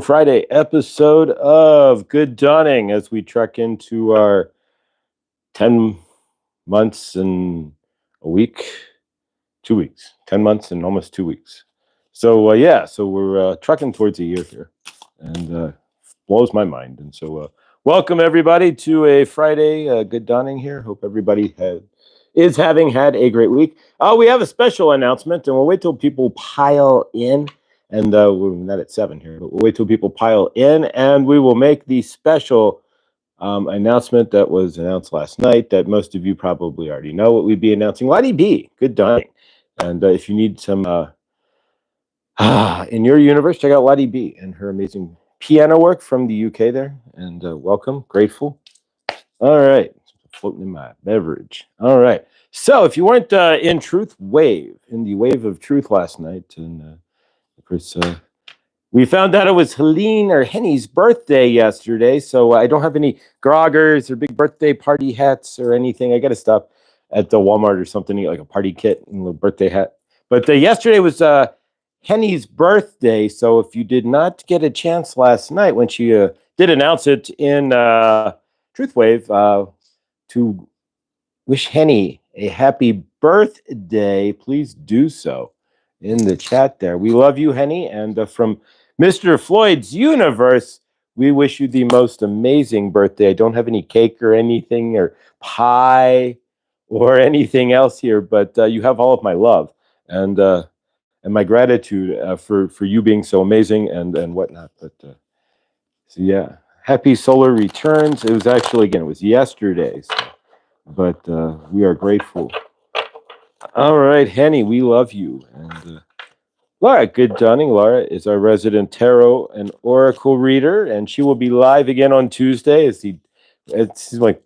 Friday episode of Good Dawning as we trek into our 10 months and a week, 2 weeks, 10 months and almost 2 weeks. So we're trucking towards a year here and blows my mind. And so welcome everybody to a Friday Good Dawning here. Hope everybody is having had a great week. We have a special announcement and we'll wait till people pile in. And we're not at 7 here, but we'll wait till people pile in, and we will make the special announcement that was announced last night that most of you probably already know what we'd be announcing. Lottie B, Good Dawning. And if you need some in your universe, check out Lottie B and her amazing piano work from the UK there. And welcome, grateful. All right, floating in my beverage. All right. So if you weren't in Truth Wave, in the Wave of Truth last night, and of course, we found out it was Henny's birthday yesterday, so I don't have any groggers or big birthday party hats or anything. I got to stop at the Walmart or something to get like a party kit and a birthday hat. But yesterday was Henny's birthday, so if you did not get a chance last night when she did announce it in Truth Wave to wish Henny a happy birthday, please do so in the chat there. We love you, Henny, and from Mr. Floyd's universe, we wish you the most amazing birthday. I don't have any cake or anything or pie or anything else here, but you have all of my love and my gratitude for you being so amazing and whatnot. But so yeah, happy solar returns. It was actually, again, it was yesterday, so, but we are grateful. All right, Henny, we love you. And Laura, Good Dawning. Laura is our resident tarot and oracle reader, and she will be live again on Tuesday it seems like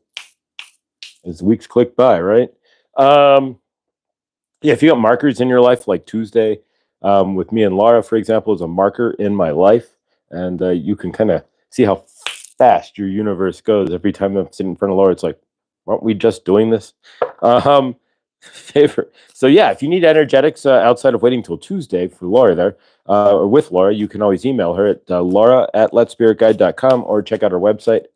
as weeks click by, right? Yeah, if you got markers in your life, like Tuesday with me and Laura, for example, is a marker in my life, and you can kind of see how fast your universe goes. Every time I'm sitting in front of Laura, it's like, aren't we just doing this? Favorite. So yeah, if you need energetics outside of waiting till Tuesday for Laura there, or with Laura, you can always email her at laura@letspiritguide.com or check out our website,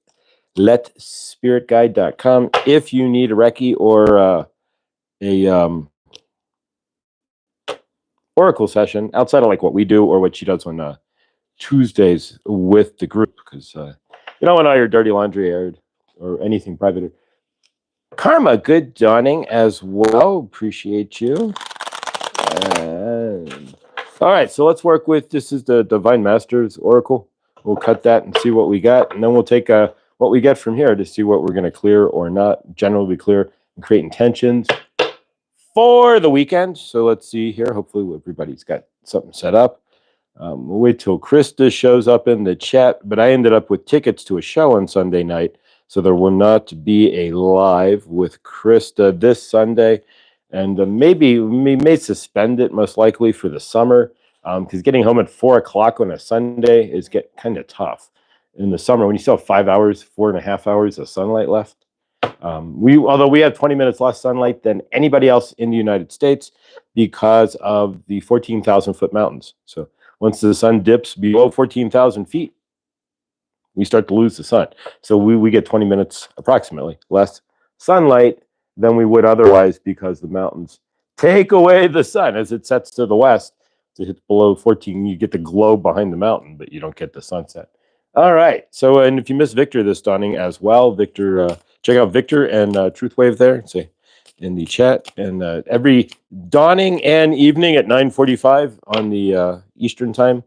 letspiritguide.com. If you need a Reiki or a oracle session outside of like what we do or what she does on Tuesdays with the group, because you don't want all your dirty laundry aired or anything private. Karma, Good Dawning as well. Appreciate you. And, all right, so let's work with, this is the Divine Masters Oracle. We'll cut that and see what we got, and then we'll take what we get from here to see what we're going to clear or not, generally clear, and create intentions for the weekend. So let's see here. Hopefully everybody's got something set up. We'll wait till Krista shows up in the chat, but I ended up with tickets to a show on Sunday night, so there will not be a live with Krista this Sunday, and maybe we may suspend it most likely for the summer, because getting home at 4 o'clock on a Sunday is kind of tough in the summer when you still have 5 hours, 4.5 hours of sunlight left. Although we have 20 minutes less sunlight than anybody else in the United States because of the 14,000-foot mountains. So once the sun dips below 14,000 feet, we start to lose the sun. So we get 20 minutes approximately less sunlight than we would otherwise because the mountains take away the sun as it sets to the west. It hits below 14, you get the glow behind the mountain, but you don't get the sunset. All right. So, and if you miss Victor this dawning as well, Victor, check out Victor and Truth Wave there. Say in the chat, and every dawning and evening at 9:45 on the Eastern time.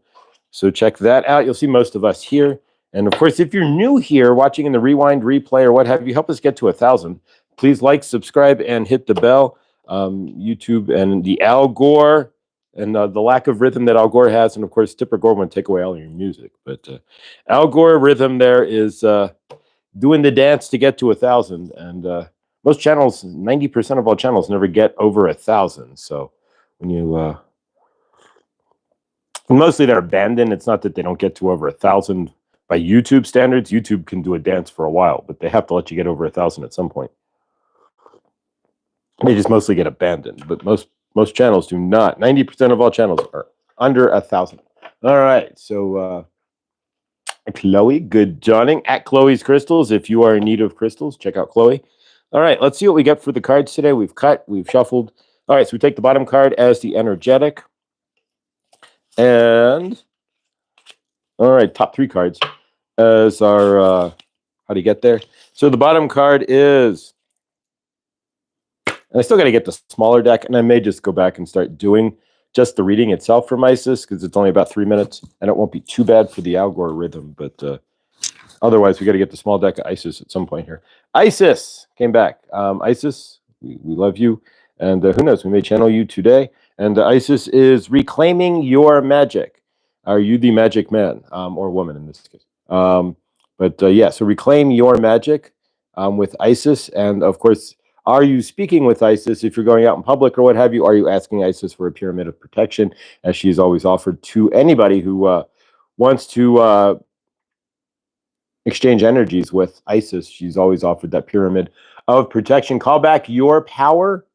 So check that out. You'll see most of us here. And of course, if you're new here, watching in the rewind, replay, or what have you, help us get to 1,000. Please like, subscribe, and hit the bell. YouTube and the Al Gore and the lack of rhythm that Al Gore has, and of course, Tipper Gore won't take away all your music. But Al Gore rhythm there is doing the dance to get to 1,000, and most channels, 90% of all channels, never get over 1,000. So when you mostly they're abandoned. It's not that they don't get to over 1,000 by YouTube standards. YouTube can do a dance for a while, but they have to let you get over 1,000 at some point. They just mostly get abandoned, but most channels do not. 90% of all channels are under 1,000. All right, so Chloe, good dawning. At Chloe's Crystals, if you are in need of crystals, check out Chloe. All right, let's see what we get for the cards today. We've cut, we've shuffled. All right, so we take the bottom card as the energetic. And, all right, top 3 cards as our, how do you get there? So the bottom card is, and I still got to get the smaller deck, and I may just go back and start doing just the reading itself from Isis, because it's only about 3 minutes, and it won't be too bad for the algorithm, but otherwise we got to get the small deck of Isis at some point here. Isis came back. Isis, we love you, and who knows, we may channel you today. And Isis is reclaiming your magic. Are you the magic man, or woman in this case? Yeah, so reclaim your magic with Isis, and of course, are you speaking with Isis if you're going out in public or what have you? Are you asking Isis for a pyramid of protection, as she's always offered to anybody who wants to exchange energies with Isis? She's always offered that pyramid of protection. Call back your power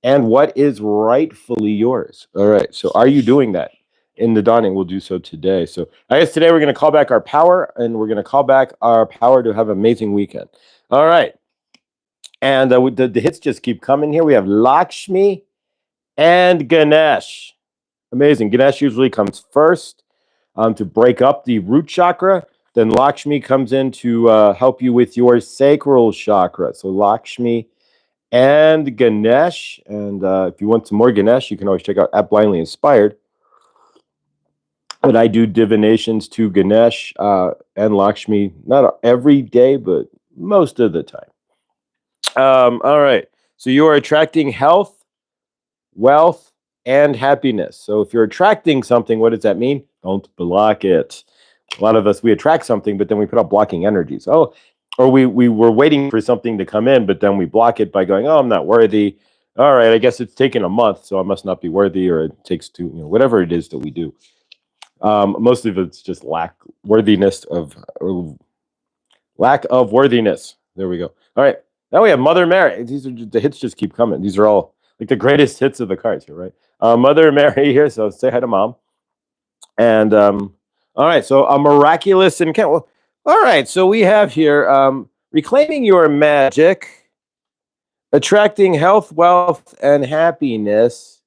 and what is rightfully yours. All right, so are you doing that? In the dawning, we'll do so today. So I guess today we're going to call back our power, and we're going to call back our power to have an amazing weekend. All right. And the hits just keep coming here. We have Lakshmi and Ganesh. Amazing. Ganesh usually comes first to break up the root chakra. Then Lakshmi comes in to help you with your sacral chakra. So Lakshmi and Ganesh. And if you want some more Ganesh, you can always check out at Blindly Inspired. But I do divinations to Ganesh and Lakshmi, not every day, but most of the time. All right. So you are attracting health, wealth, and happiness. So if you're attracting something, what does that mean? Don't block it. A lot of us, we attract something, but then we put up blocking energies. Oh, or we were waiting for something to come in, but then we block it by going, oh, I'm not worthy. All right, I guess it's taken a month, so I must not be worthy, or it takes 2, whatever it is that we do. Most of it's just lack of worthiness. There we go. All right. Now we have Mother Mary. These are the hits just keep coming. These are all like the greatest hits of the cards here, right? Mother Mary here, so say hi to Mom. And all right, so a miraculous encounter. Well, all right, so we have here reclaiming your magic, attracting health, wealth, and happiness.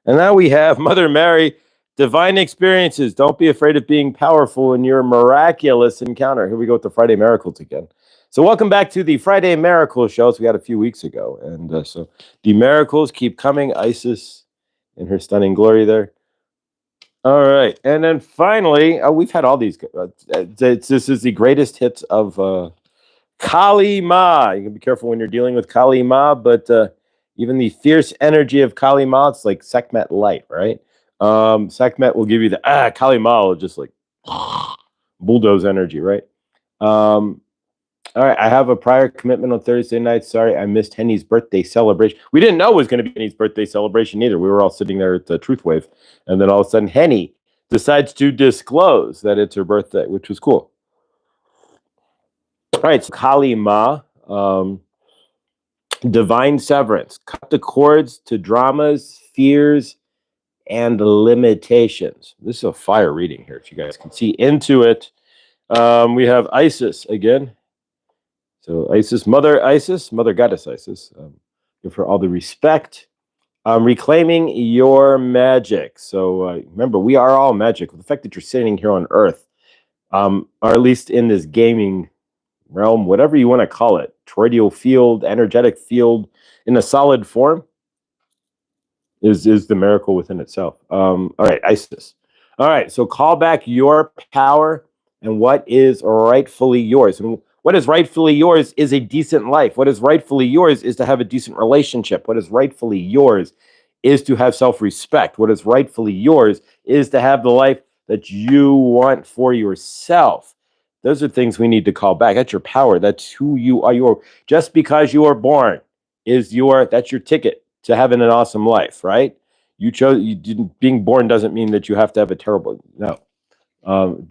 And now we have Mother Mary, divine experiences. Don't be afraid of being powerful in your miraculous encounter. Here we go with the Friday Miracles again. So welcome back to the Friday Miracle shows we had a few weeks ago. And so the miracles keep coming. Isis in her stunning glory there. All right. And then finally, we've had all these. This is the greatest hits of Kali Ma. You can be careful when you're dealing with Kali Ma, but even the fierce energy of Kali Ma, it's like Sekhmet light, right? Sekhmet will give you the, Kali Ma will just like bulldoze energy, right? All right, I have a prior commitment on Thursday night. Sorry, I missed Henny's birthday celebration. We didn't know it was going to be Henny's birthday celebration either. We were all sitting there at the Truth Wave, and then all of a sudden, Henny decides to disclose that it's her birthday, which was cool. All right, so Kali Ma, divine severance. Cut the cords to dramas, fears, and limitations. This is a fire reading here, if you guys can see into it. We have Isis again. So Isis, Mother Goddess Isis, give her all the respect. Reclaiming your magic. So remember, we are all magic. The fact that you're sitting here on Earth, or at least in this gaming realm, whatever you want to call it, toroidal field, energetic field, in a solid form, is the miracle within itself. All right, Isis. All right, so call back your power and what is rightfully yours. And what is rightfully yours is a decent life. What is rightfully yours is to have a decent relationship. What is rightfully yours is to have self-respect. What is rightfully yours is to have the life that you want for yourself. Those are things we need to call back. That's your power. That's who you are. Just because you are born that's your ticket to having an awesome life, right? Being born doesn't mean that you have to have a terrible, no. All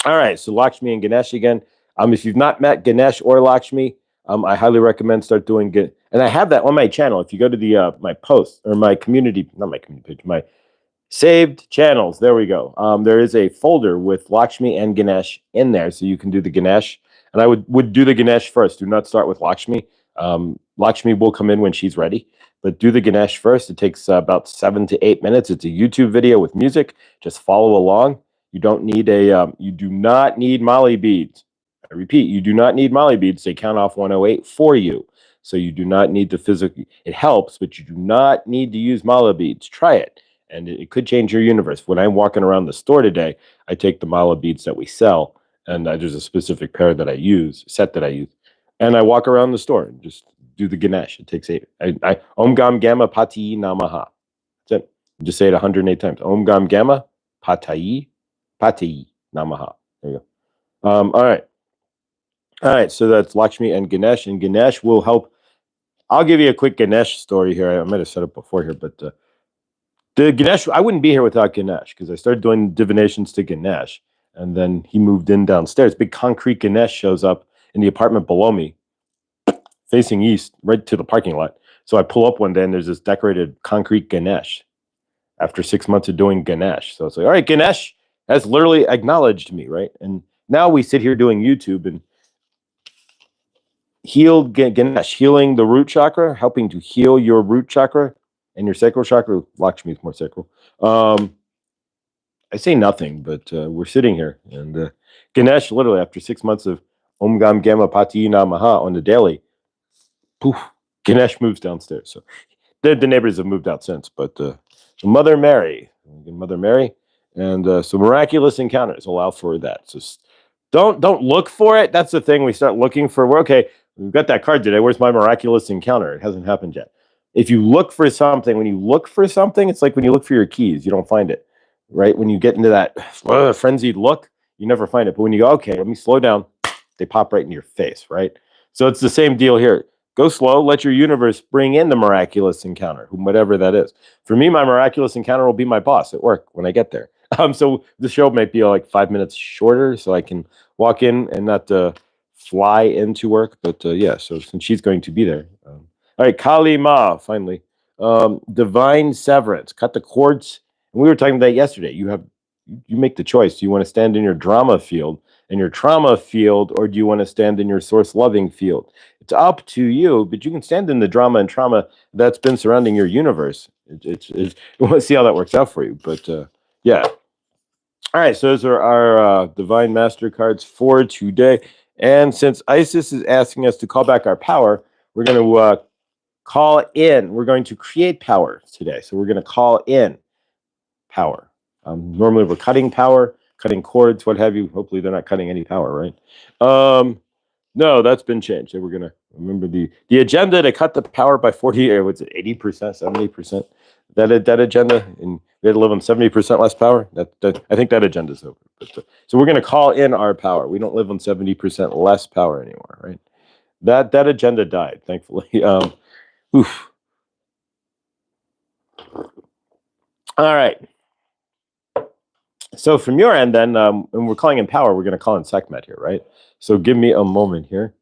right, so Lakshmi and Ganesh again. If you've not met Ganesh or Lakshmi, I highly recommend start doing it. And I have that on my channel. If you go to the my post or my community, not my community page, my Saved channels. There we go. There is a folder with Lakshmi and Ganesh in there, so you can do the Ganesh. And I would do the Ganesh first. Do not start with Lakshmi. Lakshmi will come in when she's ready, but do the Ganesh first. It takes about 7 to 8 minutes. It's a YouTube video with music. Just follow along. You don't need you do not need Molly beads. I repeat, you do not need Molly beads. They count off 108 for you. So you do not need to physically. It helps, but you do not need to use Molly beads. Try it and it could change your universe. When I'm walking around the store today, I take the mala beads that we sell, and there's a specific pair that I use, set that I use, and I walk around the store and just do the Ganesh. It takes 8. I Om Gam Gamma Pati Namaha. That's it. Just say it 108 times. Om Gam Gamma Pati Namaha. There you go. All right. So that's Lakshmi and Ganesh will help. I'll give you a quick Ganesh story here. I might have said it before here, but the Ganesh, I wouldn't be here without Ganesh because I started doing divinations to Ganesh, and then he moved in downstairs. Big concrete Ganesh shows up in the apartment below me, facing east, right to the parking lot. So I pull up one day, and there's this decorated concrete Ganesh after 6 months of doing Ganesh. So it's like, all right, Ganesh has literally acknowledged me, right? And now we sit here doing YouTube and healed Ganesh, healing the root chakra, helping to heal your root chakra and your sacral chakra. Lakshmi is more sacral. I say nothing, but we're sitting here, and Ganesh, literally after 6 months of Om Gam Gamma Pati Namaha on the daily, poof, Ganesh moves downstairs. So the neighbors have moved out since, but Mother Mary, and so miraculous encounters allow for that. So don't look for it. That's the thing. We start looking for. We're okay. We've got that card today. Where's my miraculous encounter? It hasn't happened yet. If you look for something, when you look for something, it's like when you look for your keys, you don't find it, right? When you get into that frenzied look, you never find it. But when you go, okay, let me slow down, they pop right in your face, right? So it's the same deal here. Go slow, let your universe bring in the miraculous encounter, whatever that is. For me, my miraculous encounter will be my boss at work when I get there. So the show might be like 5 minutes shorter, so I can walk in and not fly into work. But yeah, so since she's going to be there. All right, Kali Ma, finally. Divine severance. Cut the cords. And we were talking about that yesterday. You make the choice. Do you want to stand in your drama field, in your trauma field, or do you want to stand in your source loving field? It's up to you, but you can stand in the drama and trauma that's been surrounding your universe. We'll see how that works out for you. But yeah. All right, so those are our Divine Master cards for today. And since Isis is asking us to call back our power, we're going to call in. We're going to create power today. So we're going to call in power. Normally we're cutting power, cutting cords, what have you. Hopefully they're not cutting any power, right? No, that's been changed. So we're going to remember the agenda to cut the power by 40, or what's it, 80%, 70%? That agenda, and we had to live on 70% less power. I think that agenda is over. But, so we're going to call in our power. We don't live on 70% less power anymore, right? That agenda died, thankfully. Oof. All right. So from your end, then, when we're calling in power, we're going to call in Sekhmet here, right? So give me a moment here.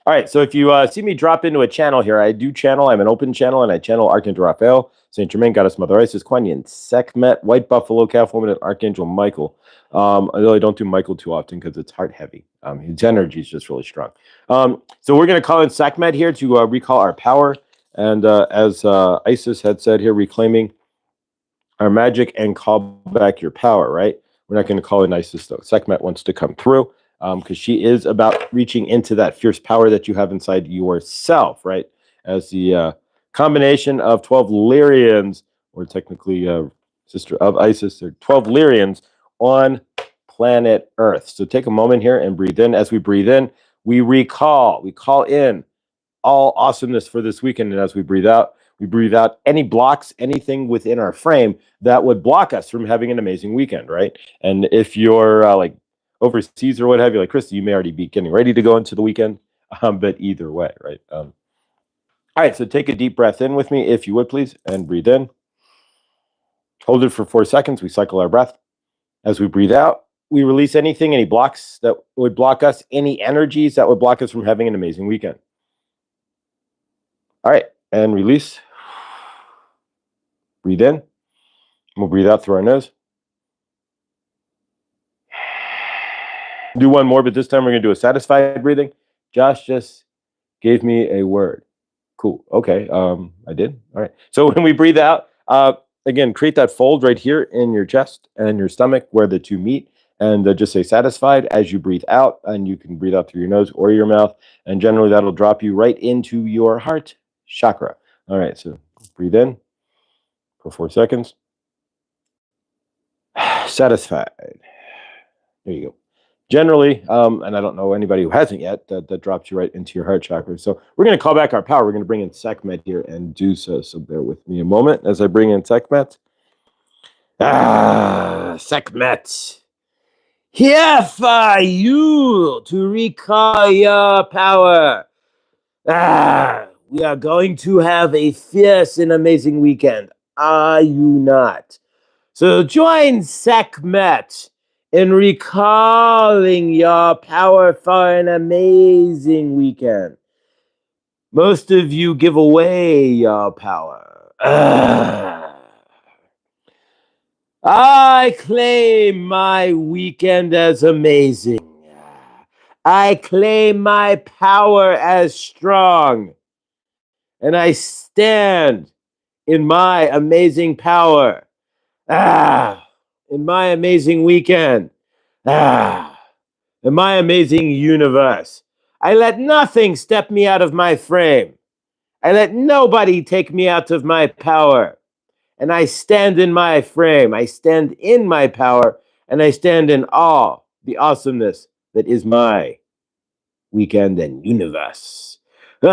All right, so if you see me drop into a channel here, I do channel. I'm an open channel, and I channel Archangel Raphael, Saint Germain, Goddess Mother Isis, Kuan Yin, Sekhmet, White Buffalo, Calf Woman, and Archangel Michael. Although I don't do Michael too often because it's heart heavy. His energy is just really strong. So we're going to call in Sekhmet here to recall our power. And as Isis had said here, reclaiming our magic and call back your power, right? We're not going to call in Isis, though. Sekhmet wants to come through. Because she is about reaching into that fierce power that you have inside yourself, right? As the combination of 12 Lyrians, or technically sister of Isis, or 12 Lyrians on planet Earth. So take a moment here and breathe in. As we breathe in, we call in all awesomeness for this weekend. And as we breathe out any blocks, anything within our frame that would block us from having an amazing weekend, right? And if you're like overseas or what have you, like Krista, you may already be getting ready to go into the weekend, but either way, right? All right, so take a deep breath in with me, if you would, please, and breathe in. Hold it for 4 seconds. We cycle our breath. As we breathe out, we release anything, any blocks that would block us, any energies that would block us from having an amazing weekend. All right, and release. Breathe in. We'll breathe out through our nose. Do one more, but this time we're going to do a satisfied breathing. Josh just gave me a word. Cool. Okay. I did. All right. So when we breathe out, again, create that fold right here in your chest and your stomach where the two meet, and just say satisfied as you breathe out, and you can breathe out through your nose or your mouth, and generally that'll drop you right into your heart chakra. All right. So breathe in for 4 seconds. Satisfied. There you go. Generally, and I don't know anybody who hasn't yet, that drops you right into your heart chakra. So we're going to call back our power. We're going to bring in Sekhmet here and do so. So bear with me a moment as I bring in Sekhmet. Sekhmet. Here for you to recall your power. We are going to have a fierce and amazing weekend. Are you not? So join Sekhmet in recalling your power for an amazing weekend. Most of you give away your power. I claim my weekend as amazing. I claim my power as strong. And I stand in my amazing power. In my amazing weekend. In my amazing universe. I let nothing step me out of my frame. I let nobody take me out of my power. And I stand in my frame. I stand in my power. And I stand in awe, the awesomeness that is my weekend and universe. All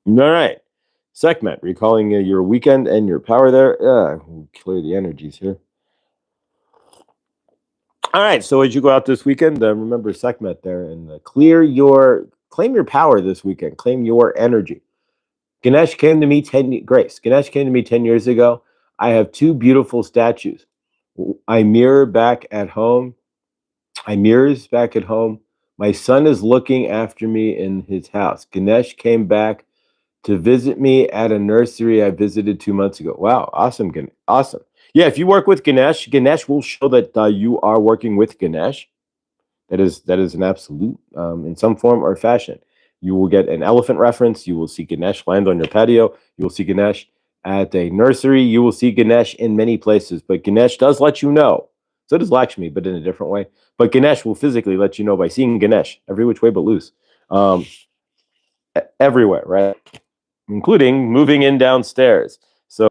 right. Sekhmet, recalling your weekend and your power there. Clear the energies here. All right. So as you go out this weekend, remember Sekhmet there and claim your power this weekend. Claim your energy. Ganesh came to me 10 years ago. I have 2 beautiful statues. I mirrors back at home. My son is looking after me in his house. Ganesh came back to visit me at a nursery I visited 2 months ago. Wow, awesome, awesome. Yeah, if you work with Ganesh, Ganesh will show that you are working with Ganesh. That is an absolute in some form or fashion. You will get an elephant reference. You will see Ganesh land on your patio. You will see Ganesh at a nursery. You will see Ganesh in many places. But Ganesh does let you know. So does Lakshmi, but in a different way. But Ganesh will physically let you know by seeing Ganesh every which way but loose. Everywhere, right? Including moving in downstairs. So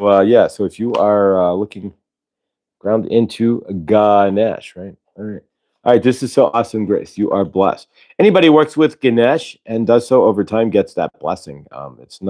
so if you are looking ground into Ganesh, right? All right, this is so awesome, Grace. You are blessed. Anybody who works with Ganesh and does so over time gets that blessing. It's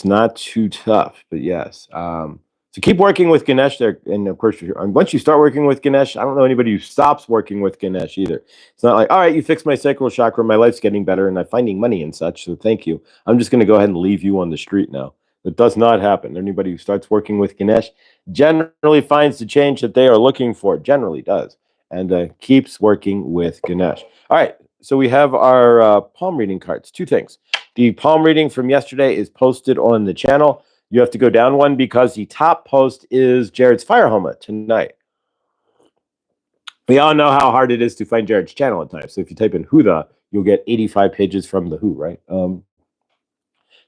not too tough, but yes. So keep working with Ganesh there, and of course, once you start working with Ganesh, I don't know anybody who stops working with Ganesh either. It's not like, all right, you fixed my sacral chakra, my life's getting better, and I'm finding money and such. So thank you. I'm just going to go ahead and leave you on the street now. That does not happen. Anybody who starts working with Ganesh generally finds the change that they are looking for. Generally does, and keeps working with Ganesh. All right. So we have our palm reading cards. 2 things. The palm reading from yesterday is posted on the channel. You have to go down one because the top post is Jared's Fire Homa tonight. We all know how hard it is to find Jared's channel at times. So if you type in Huda, you'll get 85 pages from the Who, right?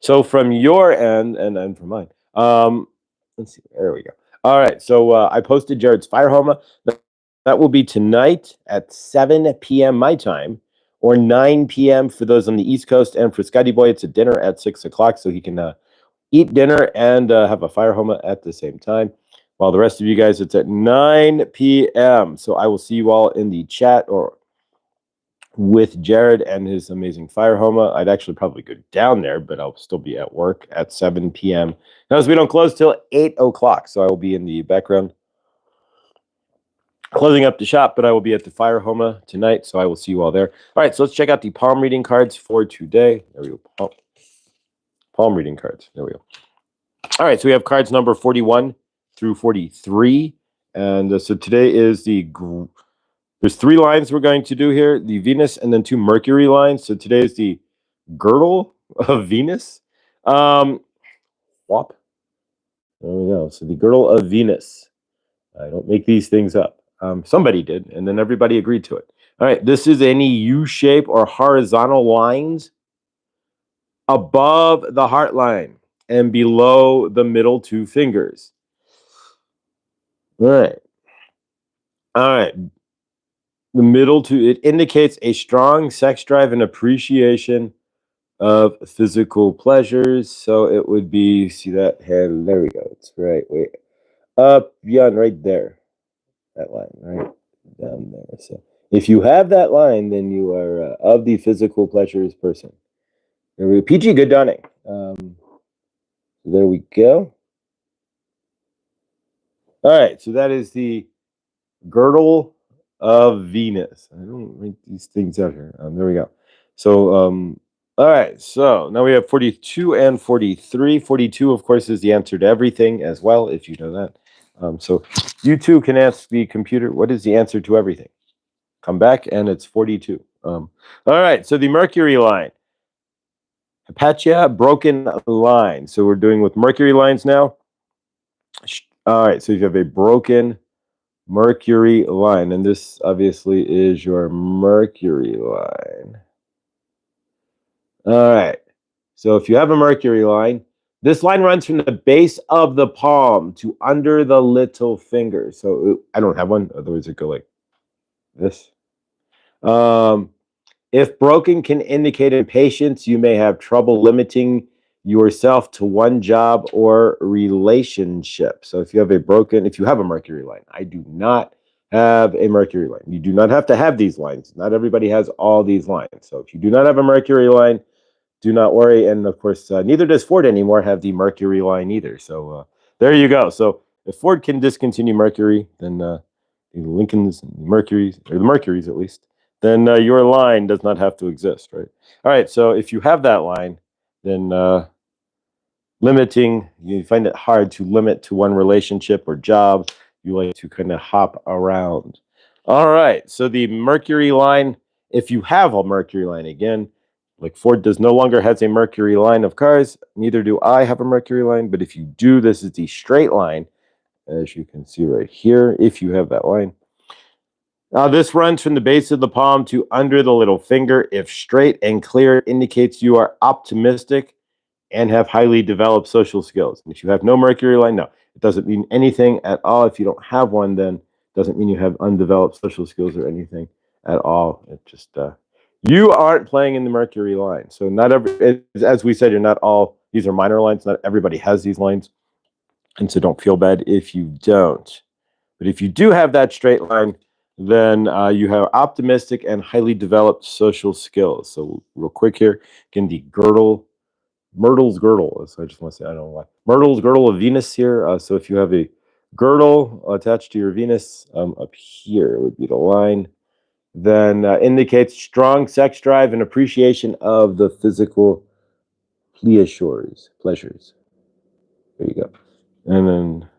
So from your end and from mine, let's see. There we go. All right. So I posted Jared's Fire Homa. That will be tonight at 7 p.m. my time, or 9 p.m. for those on the East Coast. And for Scotty Boy, it's a dinner at 6 o'clock, so he can eat dinner and have a fire homa at the same time. While the rest of you guys, it's at 9 p.m. So I will see you all in the chat or with Jared and his amazing fire homa. I'd actually probably go down there, but I'll still be at work at 7 p.m. Notice we don't close till 8 o'clock, so I will be in the background closing up the shop, but I will be at the Fire Homa tonight, so I will see you all there. All right, so let's check out the palm reading cards for today. There we go. Palm reading cards. There we go. All right, so we have cards number 41 through 43. And so today is there's 3 lines we're going to do here, the Venus and then 2 Mercury lines. So today is the girdle of Venus. swap. There we go. So the girdle of Venus. I don't make these things up. Somebody did, and then everybody agreed to it. All right, this is any U shape or horizontal lines above the heart line and below the middle two fingers. All right. All right. The middle two, it indicates a strong sex drive and appreciation of physical pleasures. So it would be, see that hand? There we go. It's right. Wait. Up, beyond, right there. That line, right down there. So if you have that line, then you are of the physical pleasures person. There we go. PG, good dawning. There we go. All right, so that is the girdle of Venus. I don't write these things out here. There we go. So, all right, so now we have 42 and 43. 42, of course, is the answer to everything as well, if you know that. So you too can ask the computer, what is the answer to everything? Come back, and it's 42. All right, so the Mercury line. Hypatia, broken line. So we're doing with Mercury lines now. All right, so you have a broken Mercury line, and this obviously is your Mercury line. All right, so if you have a Mercury line, this line runs from the base of the palm to under the little finger. So I don't have one, otherwise it go like this. If broken can indicate impatience, you may have trouble limiting yourself to one job or relationship. So if you have a Mercury line, I do not have a Mercury line. You do not have to have these lines. Not everybody has all these lines. So if you do not have a Mercury line, do not worry. And of course, neither does Ford anymore have the Mercury line either. So there you go. So if Ford can discontinue Mercury, then the Lincolns and the Mercuries, or the Mercuries at least, then your line does not have to exist, right? All right, so if you have that line, then you find it hard to limit to one relationship or job. You like to kind of hop around. All right, so the Mercury line, if you have a Mercury line, again, like Ford no longer has a Mercury line of cars, neither do I have a Mercury line, but if you do, this is the straight line, as you can see right here, if you have that line. Now, this runs from the base of the palm to under the little finger. If straight and clear, it indicates you are optimistic and have highly developed social skills. And if you have no Mercury line, no, it doesn't mean anything at all. If you don't have one, then it doesn't mean you have undeveloped social skills or anything at all. It just you aren't playing in the Mercury line. So not as we said, you're not all. These are minor lines. Not everybody has these lines, and so don't feel bad if you don't. But if you do have that straight line, then you have optimistic and highly developed social skills. So real quick here, again, the Myrtle's girdle. So I just want to say, I don't know why. Myrtle's girdle of Venus here. So if you have a girdle attached to your Venus up here would be the line, then indicates strong sex drive and appreciation of the physical pleasures. There you go. And then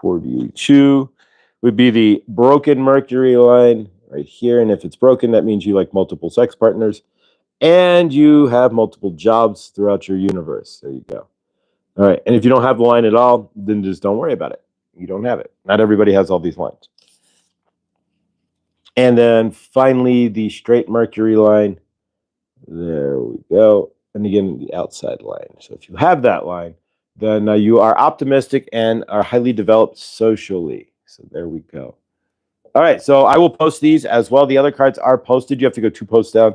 42 would be the broken Mercury line right here. And if it's broken, that means you like multiple sex partners and you have multiple jobs throughout your universe. There you go. All right. And if you don't have the line at all, then just don't worry about it. You don't have it. Not everybody has all these lines. And then finally, the straight Mercury line. There we go. And again, the outside line. So if you have that line, then you are optimistic and are highly developed socially. So there we go. All right. So I will post these as well. The other cards are posted. You have to go 2 posts down.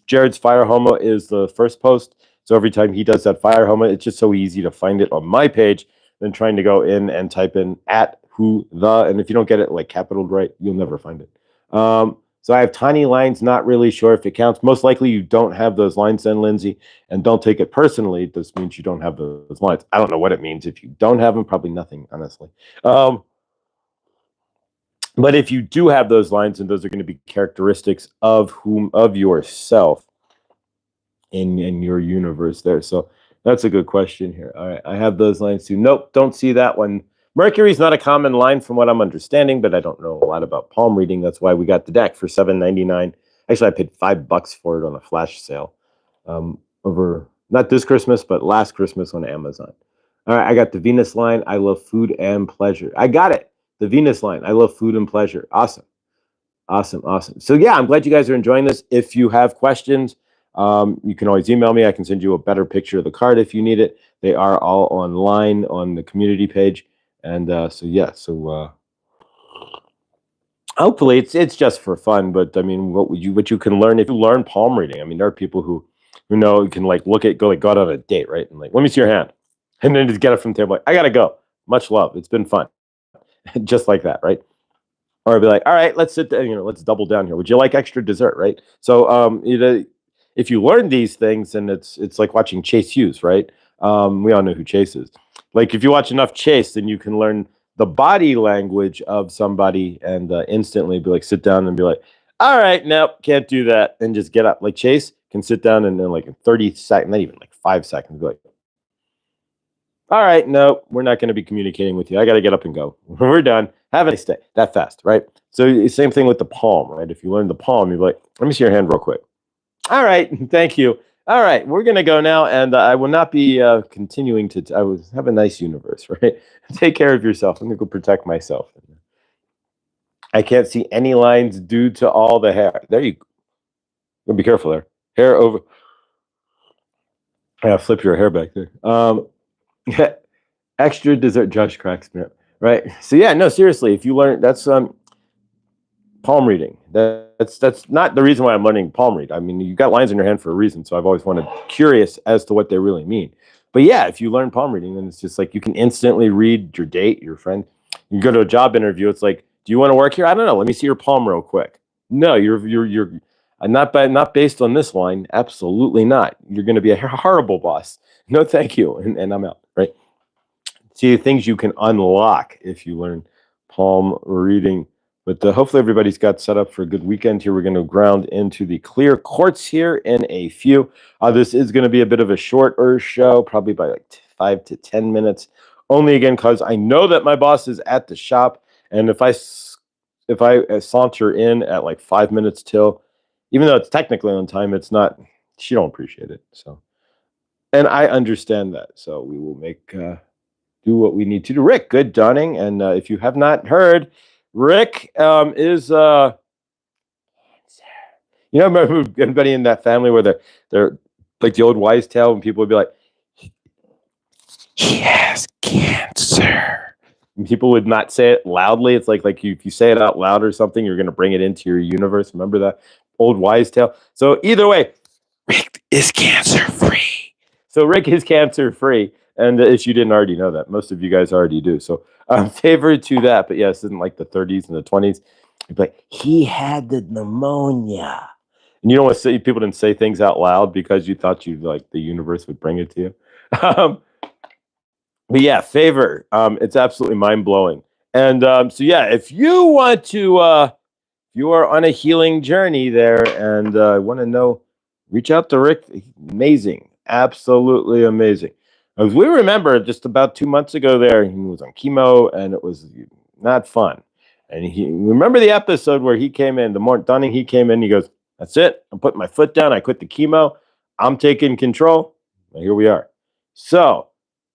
Jared's Fire Homo is the first post. So every time he does that Fire Homo, it's just so easy to find it on my page than trying to go in and type in and if you don't get it like capitaled right, you'll never find it. So I have tiny lines, not really sure if it counts. Most likely you don't have those lines then, Lindsay, and don't take it personally. This means you don't have those lines. I don't know what it means. If you don't have them, probably nothing, honestly. But if you do have those lines, and those are going to be characteristics of yourself in your universe there. So that's a good question here. All right, I have those lines too. Nope, don't see that one. Mercury's not a common line from what I'm understanding, but I don't know a lot about palm reading. That's why we got the deck for $7.99. Actually, I paid $5 for it on a flash sale over not this Christmas, but last Christmas on Amazon. All right, I got the Venus line. I love food and pleasure. I got it. The Venus line. I love food and pleasure. Awesome. Awesome. Awesome. So yeah, I'm glad you guys are enjoying this. If you have questions, you can always email me. I can send you a better picture of the card if you need it. They are all online on the community page. And so yeah, so hopefully it's just for fun. But I mean, what you can learn if you learn palm reading. I mean, there are people who know you can like go out on a date, right? And like, let me see your hand, and then just get it from the table. Like, I gotta go. Much love. It's been fun, just like that, right? Or I'd be like, all right, let's sit down, let's double down here. Would you like extra dessert, right? So, if you learn these things, and it's like watching Chase Hughes, right? We all know who Chase is. Like, if you watch enough Chase, then you can learn the body language of somebody and instantly be like, sit down and be like, all right, nope, can't do that. And just get up. Like Chase can sit down and then like in 30 seconds, not even like 5 seconds, be like, all right, no, we're not going to be communicating with you. I got to get up and go. We're done. Have a nice day. That fast, right? So same thing with the palm, right? If you learn the palm, you're like, let me see your hand real quick. All right, thank you. All right, we're going to go now, and I will not be continuing to. I will have a nice universe, right? Take care of yourself. I'm going to go protect myself. I can't see any lines due to all the hair. There you go. Be careful there. Hair over. Yeah, flip your hair back there. Yeah, extra dessert. Josh cracks me up, right? So yeah, no, seriously, if you learn, that's palm reading. That's not the reason why I'm learning palm read. I mean, you got lines in your hand for a reason, so I've always wanted curious as to what they really mean. But yeah, if you learn palm reading, then it's just like you can instantly read your date, your friend. You go to a job interview, it's like, do you want to work here? I don't know. Let me see your palm real quick. No, you're not based on this line. Absolutely not. You're going to be a horrible boss. No, thank you, and I'm out. Right. See the things you can unlock if you learn palm reading. But hopefully everybody's got set up for a good weekend here. We're going to ground into the clear quartz here in a few. This is going to be a bit of a shorter show, probably by like 5 to 10 minutes. Only again because I know that my boss is at the shop, and if I saunter in at like 5 minutes till, even though it's technically on time, it's not. She don't appreciate it. So, and I understand that. So we will make do what we need to do. Rick, good dawning, and if you have not heard. Rick is remember anybody in that family where they're like the old wise tale when people would be like, he has cancer. And people would not say it loudly. It's like if you say it out loud or something, you're going to bring it into your universe. Remember that old wise tale? So either way, Rick is cancer free. So Rick is cancer free. And if you didn't already know that, most of you guys already do. So favor to that. But yes, in like the 30s and the 20s, you'd be like, he had the pneumonia. And you don't want to say, people didn't say things out loud because you thought the universe would bring it to you. But yeah, favor. It's absolutely mind blowing. And so yeah, if you want to, you are on a healing journey there and want to know, reach out to Rick. Amazing. Absolutely amazing. As we remember, just about 2 months ago there, he was on chemo, and it was not fun. And remember the episode where he came in, the morning he came in, he goes, that's it. I'm putting my foot down. I quit the chemo. I'm taking control. And here we are. So,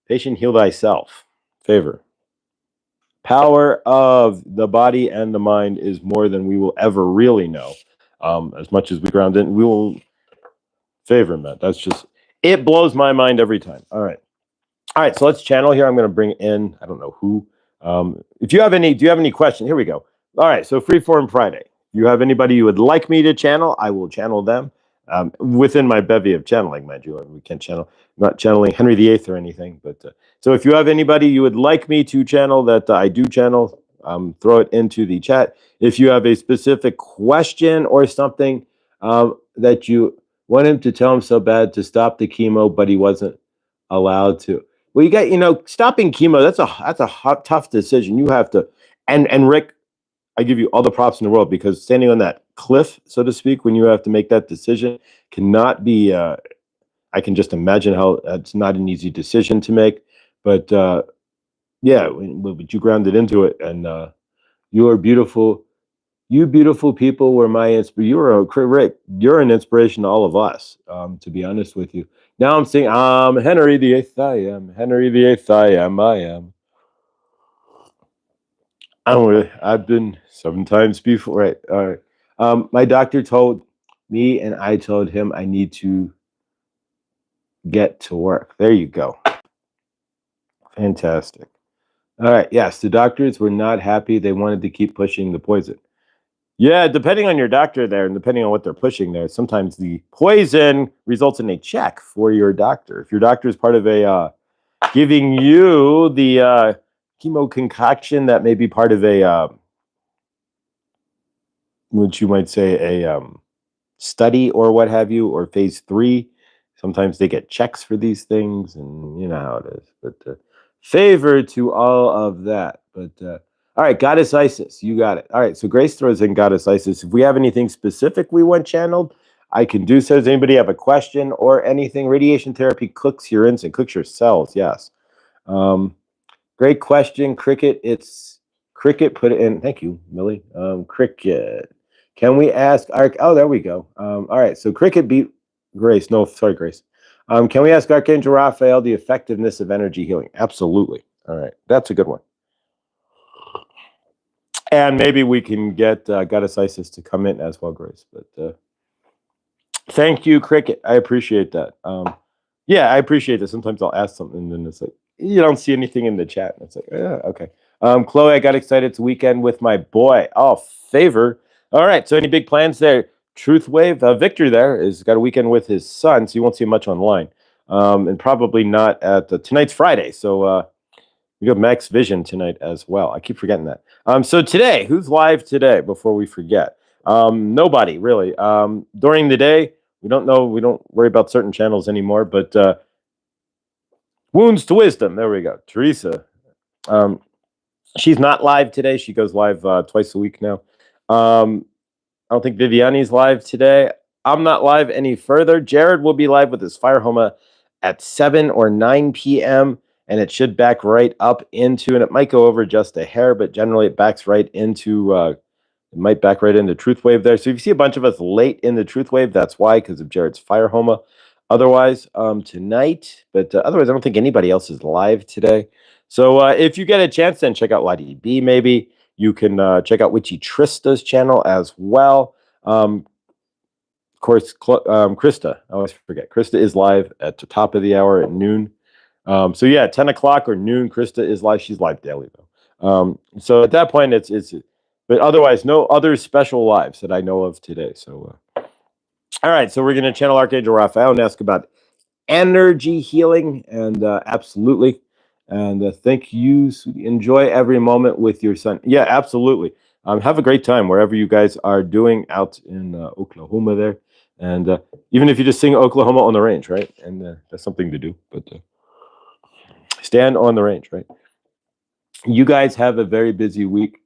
patient, heal thyself. Favor. Power of the body and the mind is more than we will ever really know. As much as we ground in, we will favor, man. That's just, it blows my mind every time. All right. All right, so let's channel here. I'm going to bring in, I don't know who. Do you have any questions? Here we go. All right, so Freeform Friday. If you have anybody you would like me to channel, I will channel them within my bevy of channeling, mind you. We can't channel, I'm not channeling Henry VIII or anything. But so if you have anybody you would like me to channel that I do channel, throw it into the chat. If you have a specific question or something that you want him to tell him so bad to stop the chemo, but he wasn't allowed to. Well, you got, stopping chemo, that's a tough decision. You have to, and Rick, I give you all the props in the world because standing on that cliff, so to speak, when you have to make that decision cannot be, I can just imagine how it's not an easy decision to make. But yeah, but you grounded into it, and you are beautiful. You beautiful people were my inspiration. Rick, you're an inspiration to all of us, to be honest with you. Now I'm saying, Henry the Eighth, I am. Henry the Eighth, I am. I am. I've been 7 times before. Right. All right. My doctor told me, and I told him I need to get to work. There you go. Fantastic. All right. Yes, the doctors were not happy. They wanted to keep pushing the poison. Yeah, depending on your doctor there and depending on what they're pushing there, sometimes the poison results in a check for your doctor. If your doctor is part of a giving you the chemo concoction that may be part of a, which you might say a study or what have you, or phase 3. Sometimes they get checks for these things, and you know how it is. But favor to all of that. But all right, Goddess Isis, you got it. All right, so Grace throws in Goddess Isis. If we have anything specific we want channeled, I can do so. Does anybody have a question or anything? Radiation therapy cooks your instinct, cooks your cells. Yes. Great question, Cricket. It's Cricket put it in. Thank you, Millie. Cricket. Can we ask oh, there we go. All right, so Cricket beat Grace. No, sorry, Grace. Can we ask Archangel Raphael the effectiveness of energy healing? Absolutely. All right, that's a good one. And maybe we can get Goddess Isis to come in as well, Grace. But thank you, Cricket. I appreciate that. Yeah, I appreciate it. Sometimes I'll ask something and then it's like, you don't see anything in the chat. And it's like, yeah, okay. Chloe, I got excited. It's a weekend with my boy. Oh, favor. All right. So any big plans there? Truth Wave. Victor there is got a weekend with his son, so you won't see much online. And probably not at tonight's Friday. So we got Max Vision tonight as well. I keep forgetting that. So today, who's live today before we forget? Nobody really. During the day, we don't know. We don't worry about certain channels anymore, but Wounds to Wisdom. There we go. Teresa. She's not live today. She goes live twice a week now. I don't think Viviani's live today. I'm not live any further. Jared will be live with his Fire Homa at 7 or 9 p.m. And it should back right up into, and it might go over just a hair, but generally it backs right into, it might back right into Truth Wave there. So if you see a bunch of us late in the Truth Wave, that's why, because of Jared's Fire Homa. Otherwise, tonight, but otherwise, I don't think anybody else is live today. So if you get a chance, then check out Lottie B. Maybe you can check out Witchy Trista's channel as well. Of course, Krista. I always forget. Krista is live at the top of the hour at noon. So yeah, 10 o'clock or noon, Krista is live. She's live daily though. So at that point, it's. But otherwise, no other special lives that I know of today. So. All right, so we're going to channel Archangel Raphael and ask about energy healing, and absolutely. And thank you. Enjoy every moment with your son. Yeah, absolutely. Have a great time wherever you guys are doing out in Oklahoma there. And even if you just sing Oklahoma on the range, right? And that's something to do. But stand on the range, right? You guys have a very busy week.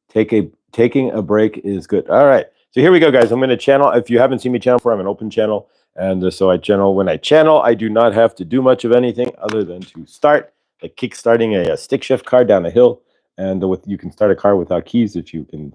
Taking a break is good. All right. So here we go, guys. I'm going to channel. If you haven't seen me channel before, I'm an open channel. And so I channel. When I channel, I do not have to do much of anything other than to start, like kick-starting a stick shift car down a hill. And you can start a car without keys if you can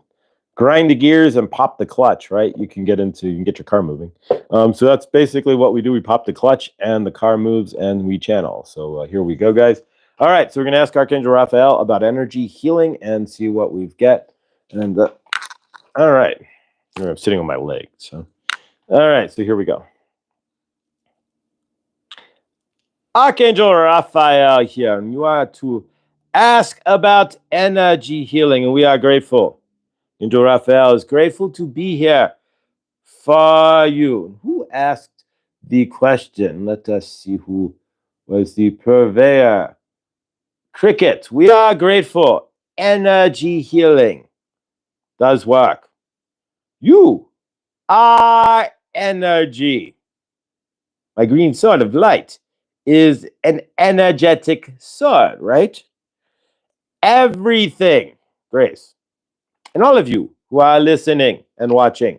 grind the gears and pop the clutch, right? You can get your car moving. So that's basically what we do. We pop the clutch and the car moves and we channel. So here we go, guys. All right. So we're going to ask Archangel Raphael about energy healing and see what we've got. And all right. I'm sitting on my leg. So, all right. So here we go. Archangel Raphael here, and you are to ask about energy healing, and we are grateful. Angel Raphael is grateful to be here for you. Who asked the question? Let us see who was the purveyor. Cricket, we are grateful. Energy healing does work. You are energy. My green sword of light is an energetic sword, right? Everything, Grace, and all of you who are listening and watching,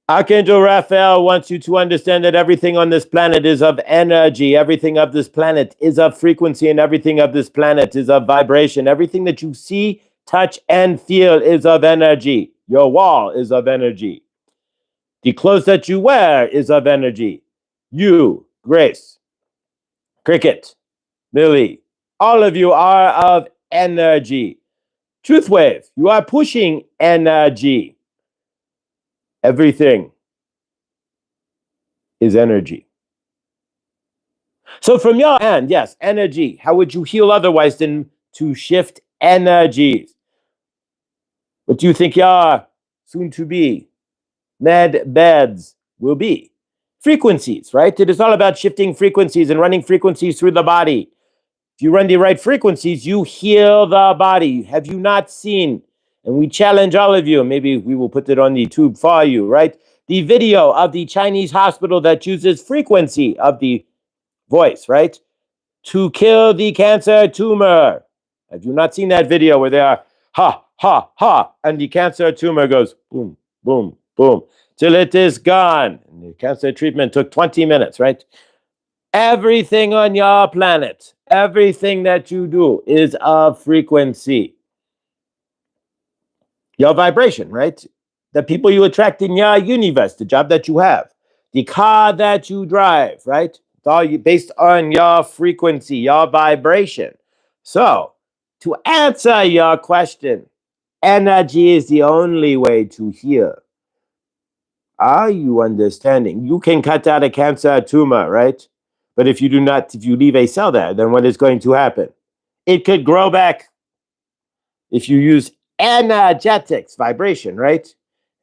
Archangel Raphael wants you to understand that everything on this planet is of energy. Everything of this planet is of frequency, and everything of this planet is of vibration. Everything that you see, touch, and feel is of energy. Your wall is of energy. The clothes that you wear is of energy. You, Grace, Cricket, Millie, all of you are of energy. Truth wave, you are pushing energy. Everything is energy. So from your end, yes, energy. How would you heal otherwise than to shift energies? What do you think your soon to be med beds will be? Frequencies, right? It is all about shifting frequencies and running frequencies through the body. If you run the right frequencies, you heal the body. Have you not seen? And we challenge all of you, maybe we will put it on the tube for you, right? The video of the Chinese hospital that uses frequency of the voice, right? To kill the cancer tumor. Have you not seen that video where they are ha, ha, ha, and the cancer tumor goes boom, boom, boom, till it is gone. And the cancer treatment took 20 minutes, right? Everything on your planet, everything that you do is of frequency. Your vibration, right? The people you attract in your universe, the job that you have, the car that you drive, right? It's all based on your frequency, your vibration. So, to answer your question, energy is the only way to heal. Are you understanding? You can cut out a cancer tumor, right? But if you leave a cell there, then what is going to happen? It could grow back. If you use energetics, vibration, right?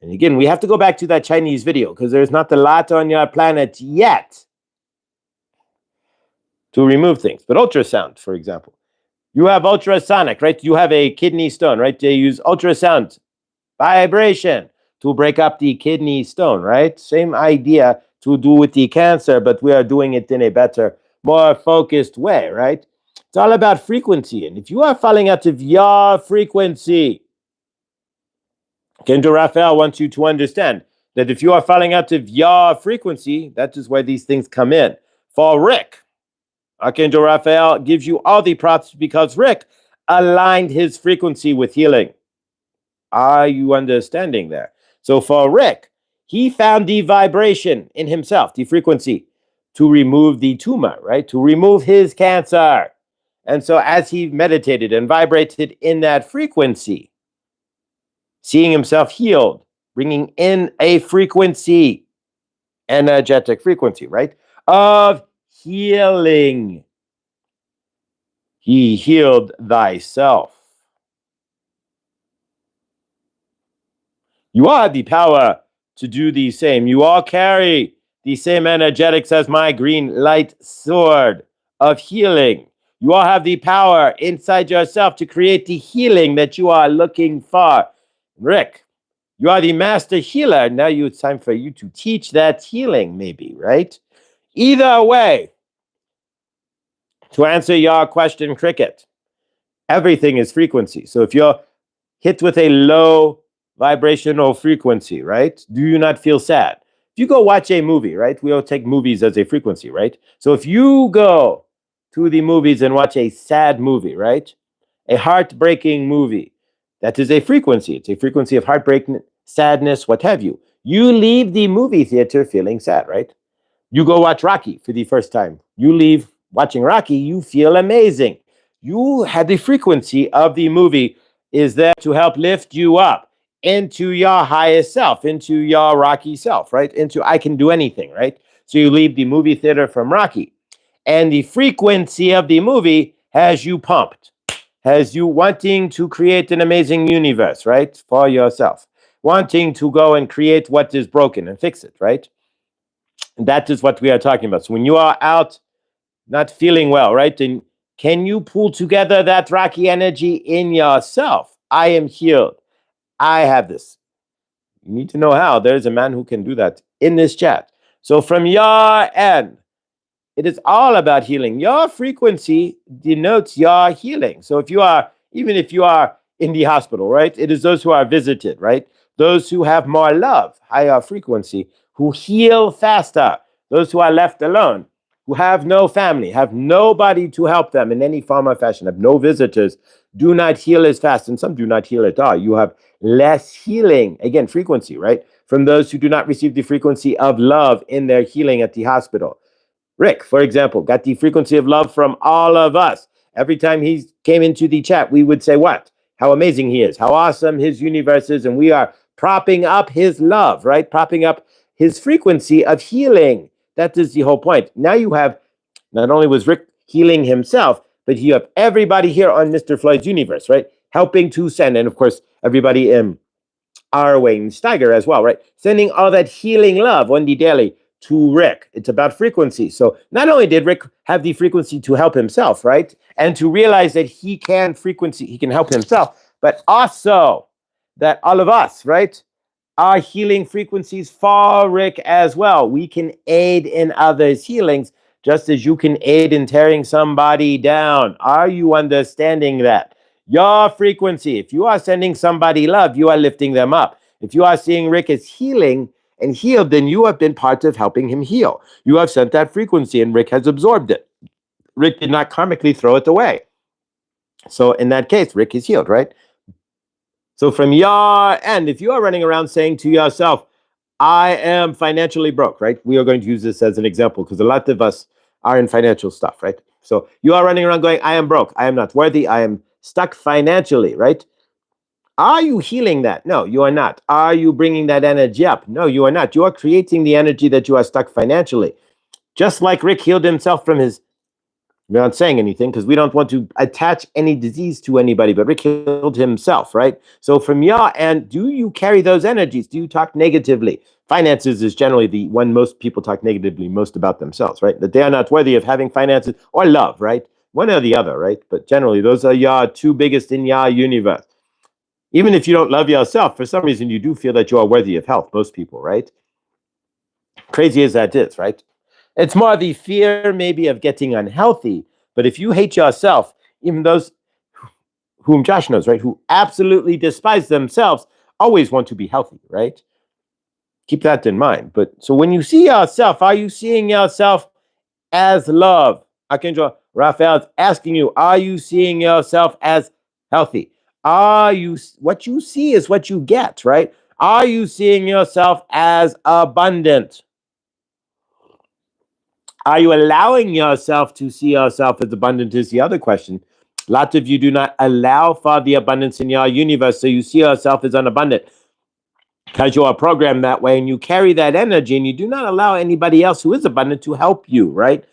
And again, we have to go back to that Chinese video because there's not a lot on your planet yet to remove things. But ultrasound, for example, you have ultrasonic, right? You have a kidney stone, right? They use ultrasound vibration to break up the kidney stone, right? Same idea to do with the cancer, but we are doing it in a better, more focused way, right? It's all about frequency. And if you are falling out of your frequency, Archangel Raphael wants you to understand that if you are falling out of your frequency, that is where these things come in. For Rick, Archangel Raphael gives you all the props because Rick aligned his frequency with healing. Are you understanding there? So for Rick, he found the vibration in himself, the frequency, to remove the tumor, right? To remove his cancer. And so as he meditated and vibrated in that frequency, seeing himself healed, bringing in a frequency, energetic frequency, right? Of healing. He healed thyself. You all have the power to do the same. You all carry the same energetics as my green light sword of healing. You all have the power inside yourself to create the healing that you are looking for. Rick, you are the master healer. Now it's time for you to teach that healing, maybe, right? Either way, to answer your question, Cricket, everything is frequency. So if you're hit with a low vibrational frequency, right? Do you not feel sad? If you go watch a movie, right? We all take movies as a frequency, right? So if you go to the movies and watch a sad movie, right? A heartbreaking movie, that is a frequency. It's a frequency of heartbreak, sadness, what have you. You leave the movie theater feeling sad, right? You go watch Rocky for the first time. You leave watching Rocky, you feel amazing. You had the frequency of the movie is there to help lift you up into your highest self, into your Rocky self, right? Into I can do anything, right? So you leave the movie theater from Rocky, and the frequency of the movie has you pumped, has you wanting to create an amazing universe, right? For yourself, wanting to go and create what is broken and fix it, right? And that is what we are talking about. So when you are out not feeling well, right? Then can you pull together that Rocky energy in yourself? I am healed. I have this. You need to know how. There's a man who can do that in this chat. So from your end, it is all about healing. Your frequency denotes your healing. So if you are, even if you are in the hospital, right? It is those who are visited, right? Those who have more love, higher frequency, who heal faster. Those who are left alone, who have no family, have nobody to help them in any form or fashion, have no visitors, do not heal as fast. And some do not heal at all. You have less healing, again, frequency, right? From those who do not receive the frequency of love in their healing at the hospital. Rick, for example, got the frequency of love from all of us. Every time he came into the chat, we would say what? How amazing he is, how awesome his universe is, and we are propping up his love, right? Propping up his frequency of healing. That is the whole point. Now you have, not only was Rick healing himself, but you have everybody here on Mr. Floyd's universe, right? Helping to send, and of course, everybody in our Wayne Steiger as well, right? Sending all that healing love on the daily to Rick. It's about frequency. So not only did Rick have the frequency to help himself, right? And to realize that he can help himself, but also that all of us, right? Our healing frequencies for Rick as well. We can aid in others' healings just as you can aid in tearing somebody down. Are you understanding that? Your frequency, if you are sending somebody love, you are lifting them up. If you are seeing Rick as healing and healed, then you have been part of helping him heal. You have sent that frequency and Rick has absorbed it. Rick did not karmically throw it away. So in that case, Rick is healed, right? So from your end, if you are running around saying to yourself, I am financially broke, right? We are going to use this as an example because a lot of us are in financial stuff, right? So you are running around going, I am broke. I am not worthy. I am stuck financially, right? Are you healing that? No, you are not. Are you bringing that energy up? No, you are not. You are creating the energy that you are stuck financially. Just like Rick healed himself from his, we're not saying anything because we don't want to attach any disease to anybody, but Rick healed himself, right? So from your end, do you carry those energies? Do you talk negatively? Finances is generally the one most people talk negatively most about themselves, right? That they are not worthy of having finances or love, right? One or the other, right? But generally, those are your two biggest in your universe. Even if you don't love yourself, for some reason, you do feel that you are worthy of health, most people, right? Crazy as that is, right? It's more the fear maybe of getting unhealthy. But if you hate yourself, even those whom Josh knows, right, who absolutely despise themselves, always want to be healthy, right? Keep that in mind. But so when you see yourself, are you seeing yourself as love? Archangel Raphael is asking you, are you seeing yourself as healthy? Are you, what you see is what you get, right? Are you seeing yourself as abundant? Are you allowing yourself to see yourself as abundant is the other question. A lot of you do not allow for the abundance in your universe, so you see yourself as unabundant because you are programmed that way and you carry that energy and you do not allow anybody else who is abundant to help you, right?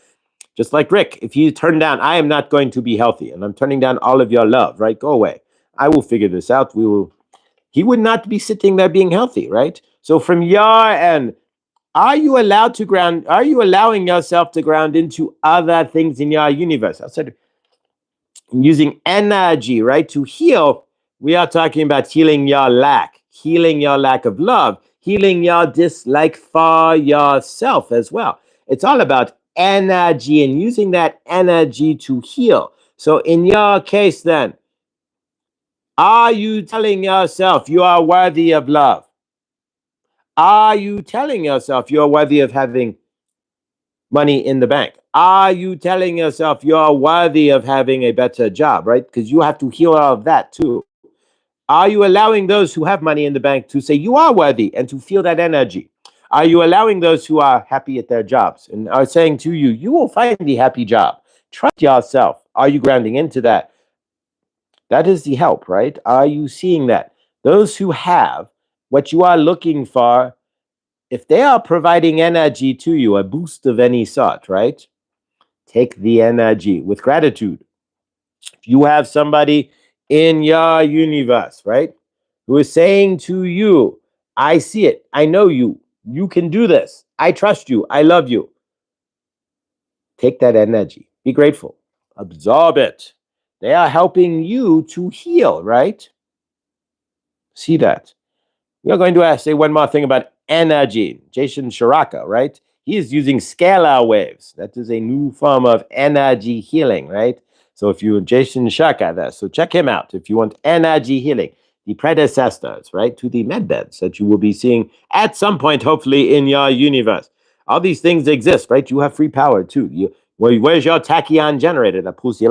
Just like Rick, if you turn down, I am not going to be healthy and I'm turning down all of your love, right? Go away. I will figure this out. He would not be sitting there being healthy, right? So from your end, are you allowed to ground? Are you allowing yourself to ground into other things in your universe? I said, using energy, right, to heal. We are talking about healing your lack of love, healing your dislike for yourself as well. It's all about energy and using that energy to heal. So in your case, then, are you telling yourself you are worthy of love? Are you telling yourself you're worthy of having money in the bank? Are you telling yourself you're worthy of having a better job, right? Because you have to heal all of that too. Are you allowing those who have money in the bank to say you are worthy and to feel that energy? Are you allowing those who are happy at their jobs and are saying to you, you will find the happy job? Trust yourself. Are you grounding into that? That is the help, right? Are you seeing that? Those who have what you are looking for, if they are providing energy to you, a boost of any sort, right? Take the energy with gratitude. If you have somebody in your universe, right, who is saying to you, I see it, I know you, you can do this, I trust you, I love you. Take that energy. Be grateful. Absorb it. They are helping you to heal, right? See that. We are going to say one more thing about energy. Jason Shiraka, right? He is using scalar waves. That is a new form of energy healing, right? So if you, Jason Shaka there, so check him out. If you want energy healing, the predecessors, right, to the medbeds that you will be seeing at some point, hopefully, in your universe. All these things exist, right? You have free power too. Where's your tachyon generator that pulls the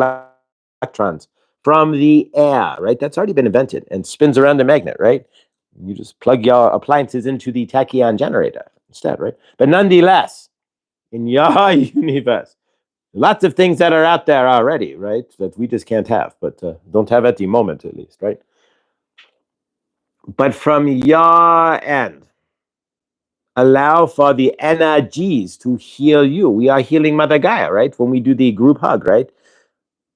electrons from the air, right? That's already been invented and spins around the magnet, right? You just plug your appliances into the tachyon generator instead, right? But nonetheless, in your universe. Lots of things that are out there already, right? That we just can't have, but don't have at the moment, at least, right? But from your end, allow for the energies to heal you. We are healing Mother Gaia, right? When we do the group hug, right?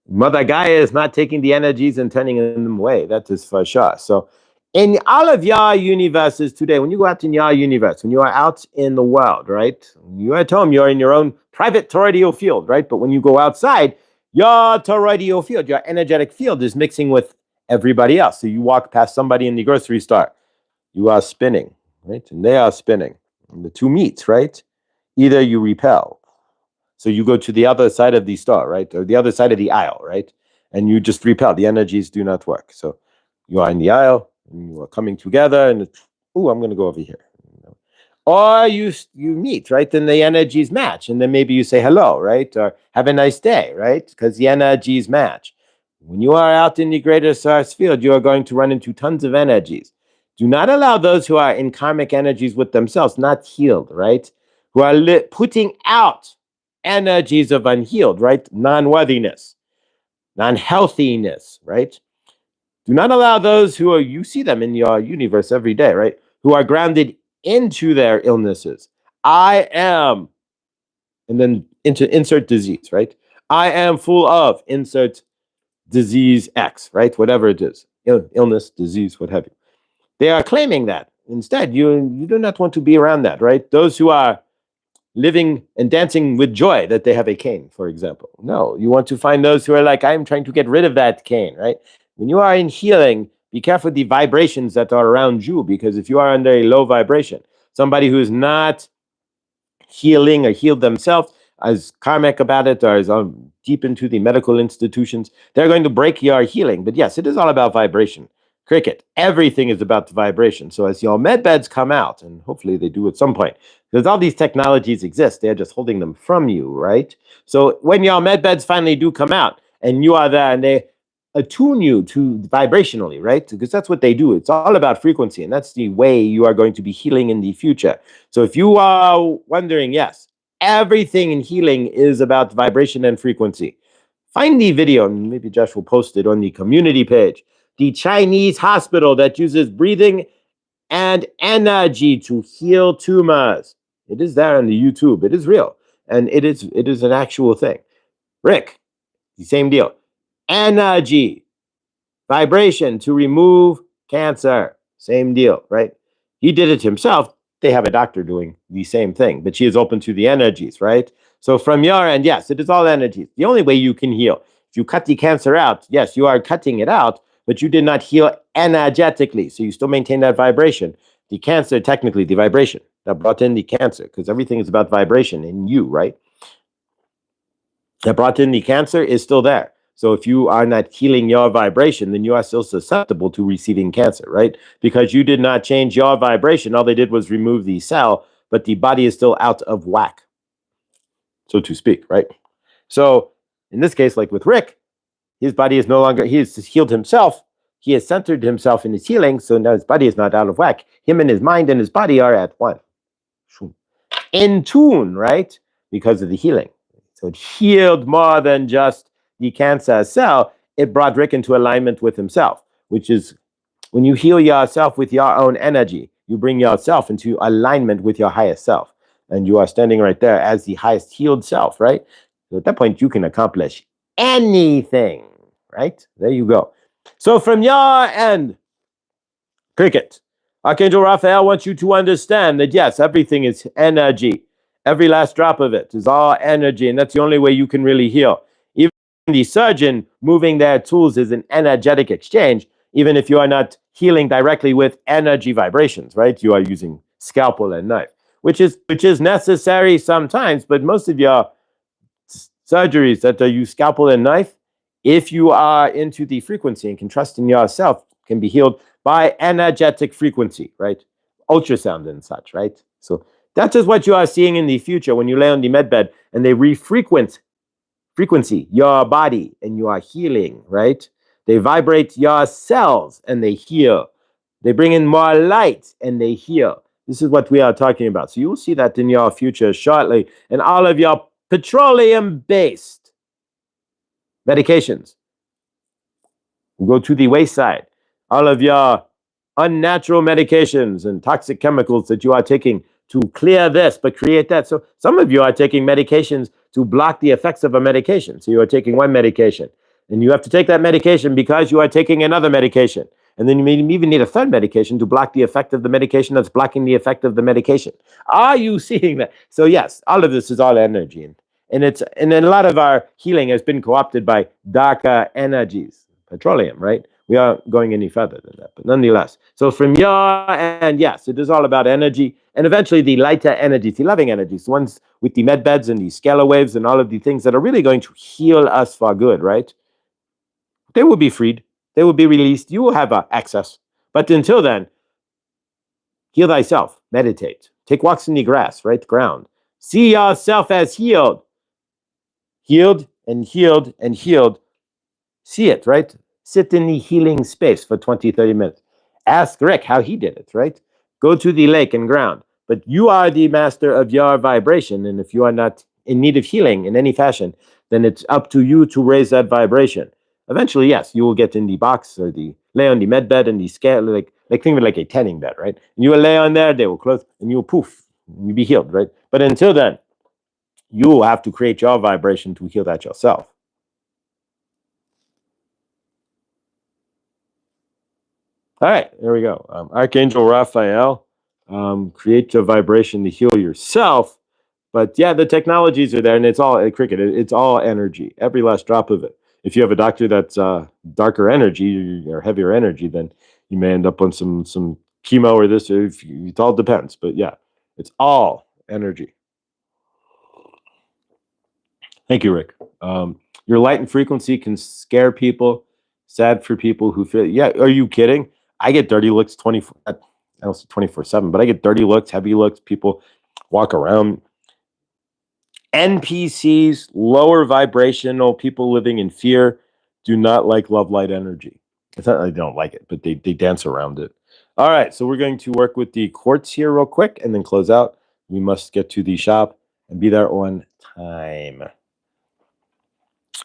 Mother Gaia is not taking the energies and turning them away. That is for sure. So, in all of your universes today, when you go out in your universe, when you are out in the world, right? You're at home, you're in your own private toroidal field, right? But when you go outside, your toroidal field, your energetic field is mixing with everybody else. So, you walk past somebody in the grocery store, you are spinning, right? And they are spinning. And the two meet, right? Either you repel. So you go to the other side of the store, right? Or the other side of the aisle, right? And you just repel. The energies do not work. So you are in the aisle, and you are coming together, and I'm going to go over here. Or you meet, right? Then the energies match. And then maybe you say hello, right? Or have a nice day, right? Because the energies match. When you are out in the greater source field, you are going to run into tons of energies. Do not allow those who are in karmic energies with themselves, not healed, right? Who are putting out energies of unhealed, right? Non-worthiness, non-healthiness, right? Do not allow those who are, you see them in your universe every day, right? Who are grounded into their illnesses. I am, and then insert disease, right? I am full of, insert disease X, right? Whatever it is, illness, disease, what have you. They are claiming that. Instead, you do not want to be around that, right? Those who are living and dancing with joy that they have a cane, for example. No, you want to find those who are like, I'm trying to get rid of that cane, right? When you are in healing, be careful with the vibrations that are around you, because if you are under a low vibration, somebody who is not healing or healed themselves, as karmic about it, or is deep into the medical institutions, they're going to break your healing. But yes, it is all about vibration. Cricket, everything is about the vibration. So as your med beds come out, and hopefully they do at some point, because all these technologies exist, they're just holding them from you, right? So when your med beds finally do come out, and you are there, and they attune you to vibrationally, right? Because that's what they do. It's all about frequency, and that's the way you are going to be healing in the future. So if you are wondering, yes, everything in healing is about vibration and frequency. Find the video, and maybe Josh will post it on the community page. The Chinese hospital that uses breathing and energy to heal tumors. It is there on the YouTube. It is real, and it is an actual thing. Rick, the same deal. Energy, vibration to remove cancer. Same deal, right? He did it himself. They have a doctor doing the same thing, but she is open to the energies, right? So from your end, yes, it is all energies. The only way you can heal, if you cut the cancer out, yes, you are cutting it out, but you did not heal energetically. So you still maintain that vibration. The cancer, technically, the vibration that brought in the cancer, because everything is about vibration in you, right? That brought in the cancer is still there. So if you are not healing your vibration, then you are still susceptible to receiving cancer, right? Because you did not change your vibration. All they did was remove the cell, but the body is still out of whack, so to speak, right? So in this case, like with Rick, his body is no longer, he has healed himself. He has centered himself in his healing, so now his body is not out of whack. Him and his mind and his body are at one. In tune, right? Because of the healing. So it healed more than just the cancer cell. It brought Rick into alignment with himself, which is when you heal yourself with your own energy, you bring yourself into alignment with your highest self. And you are standing right there as the highest healed self, right? So at that point, you can accomplish anything, right? There you go. So from your end, Cricket, Archangel Raphael wants you to understand that, yes, everything is energy. Every last drop of it is all energy, and that's the only way you can really heal. Even the surgeon moving their tools is an energetic exchange, even if you are not healing directly with energy vibrations, right? You are using scalpel and knife, which is necessary sometimes, but most of your surgeries that use scalpel and knife, if you are into the frequency and can trust in yourself, can be healed by energetic frequency, right? Ultrasound and such, right? So that is what you are seeing in the future when you lay on the med bed and they frequency your body and you are healing, right? They vibrate your cells and they heal. They bring in more light and they heal. This is what we are talking about. So you will see that in your future shortly, and all of your petroleum-based medications go to the wayside. All of your unnatural medications and toxic chemicals that you are taking to clear this, but create that. So some of you are taking medications to block the effects of a medication. So you are taking one medication, and you have to take that medication because you are taking another medication. And then you may even need a third medication to block the effect of the medication that's blocking the effect of the medication. Are you seeing that? So yes, all of this is all energy. And a lot of our healing has been co-opted by darker energies, petroleum, right? We aren't going any further than that, but nonetheless. So from your end, yes, it is all about energy, and eventually the lighter energies, the loving energies, the ones with the med beds and the scalar waves and all of the things that are really going to heal us for good, right? They will be freed. They will be released. You will have access. But until then, heal thyself. Meditate. Take walks in the grass, right? The ground. See yourself as healed. Healed and healed and healed. See it, right? Sit in the healing space for 20, 30 minutes. Ask Rick how he did it, right? Go to the lake and ground. But you are the master of your vibration. And if you are not in need of healing in any fashion, then it's up to you to raise that vibration. Eventually, yes, you will get in the box or the lay on the med bed and the scale, like think of it like a tanning bed, right? And you will lay on there, they will close, and you will poof, you'll be healed, right? But until then, you will have to create your vibration to heal that yourself. All right, there we go. Archangel Raphael, create your vibration to heal yourself. But yeah, the technologies are there, and it's all cricket. It's all energy, every last drop of it. If you have a doctor that's darker energy or heavier energy, then you may end up on some chemo or this. It all depends. But yeah, it's all energy. Thank you, Rick. Your light and frequency can scare people. Sad for people who feel. Yeah, are you kidding? I get dirty looks 24. I don't say 24/7, but I get dirty looks, heavy looks. People walk around. NPCs, lower vibrational people living in fear, do not like love light energy. It's not that they don't like it, but they dance around it. All right, so we're going to work with the quartz here real quick and then close out. We must get to the shop and be there on time.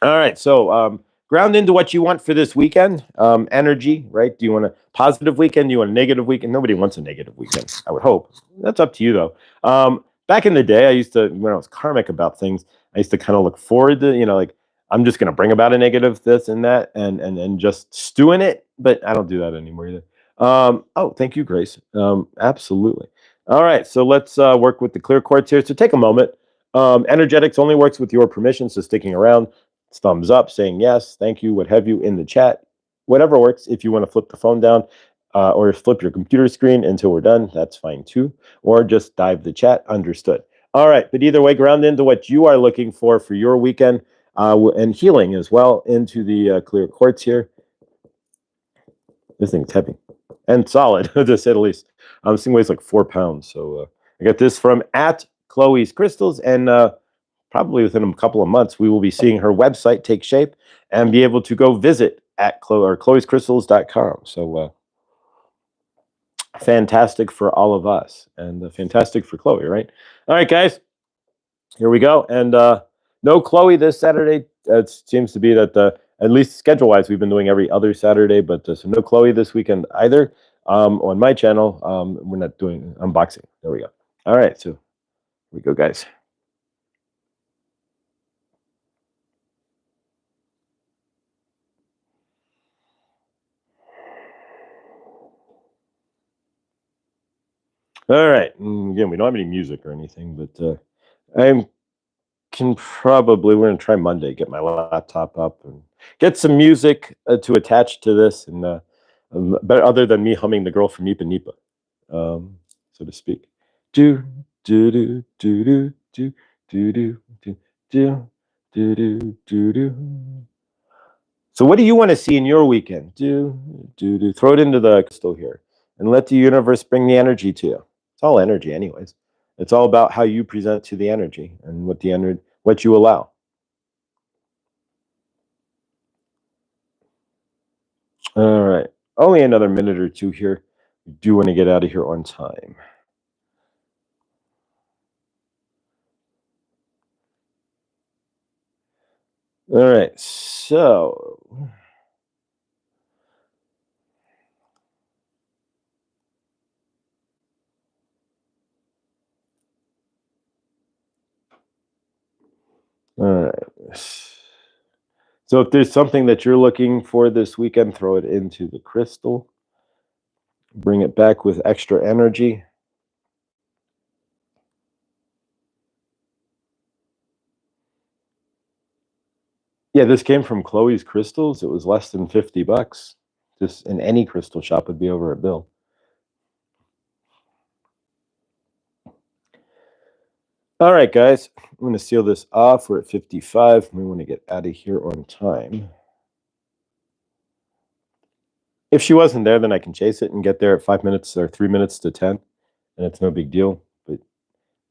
All right, so ground into what you want for this weekend. Energy, right? Do you want a positive weekend? Do you want a negative weekend? Nobody wants a negative weekend, I would hope. That's up to you, though. Back in the day, I used to, when I was karmic about things, I used to kind of look forward to, like, I'm just going to bring about a negative this and that and just stew in it. But I don't do that anymore either. Oh, thank you, Grace. Absolutely. All right, so let's work with the clear quartz here. So take a moment. Energetics only works with your permission, so sticking around. Thumbs up, saying yes, thank you, what have you in the chat. Whatever works. If you want to flip the phone down or flip your computer screen until we're done, that's fine too. Or just dive the chat, understood. All right, but either way, ground into what you are looking for your weekend and healing as well into the clear quartz here. This thing's heavy and solid, to say the least. This thing weighs like 4 pounds. So I got this from at Chloe's Crystals, and probably within a couple of months, we will be seeing her website take shape and be able to go visit at chloescrystals.com. So fantastic for all of us and fantastic for Chloe, right? All right, guys, here we go. And no Chloe this Saturday. It seems to be that at least schedule-wise, we've been doing every other Saturday, but so no Chloe this weekend either. On my channel, we're not doing unboxing. There we go. All right, so here we go, guys. All right. Again, we don't have any music or anything, but I can probably, we're going to try Monday, get my laptop up and get some music to attach to this. And but other than me humming the girl from Nipa Nipa, so to speak. Do, do, do, do, do, do, do, do, do, do, do, do, do, do. So what do you want to see in your weekend? Do. Throw it into the crystal here and let the universe bring the energy to you. It's all energy anyways. It's all about how you present to the energy and what you allow. All right. Only another minute or two here. We do want to get out of here on time. All right, so all right. So if there's something that you're looking for this weekend, throw it into the crystal. Bring it back with extra energy. Yeah, this came from Chloe's Crystals. It was less than $50. Just in any crystal shop would be over a bill. All right, guys, I'm going to seal this off. We're at 55. We want to get out of here on time. If she wasn't there, then I can chase it and get there at 5 minutes or 3 minutes to 10, and it's no big deal. But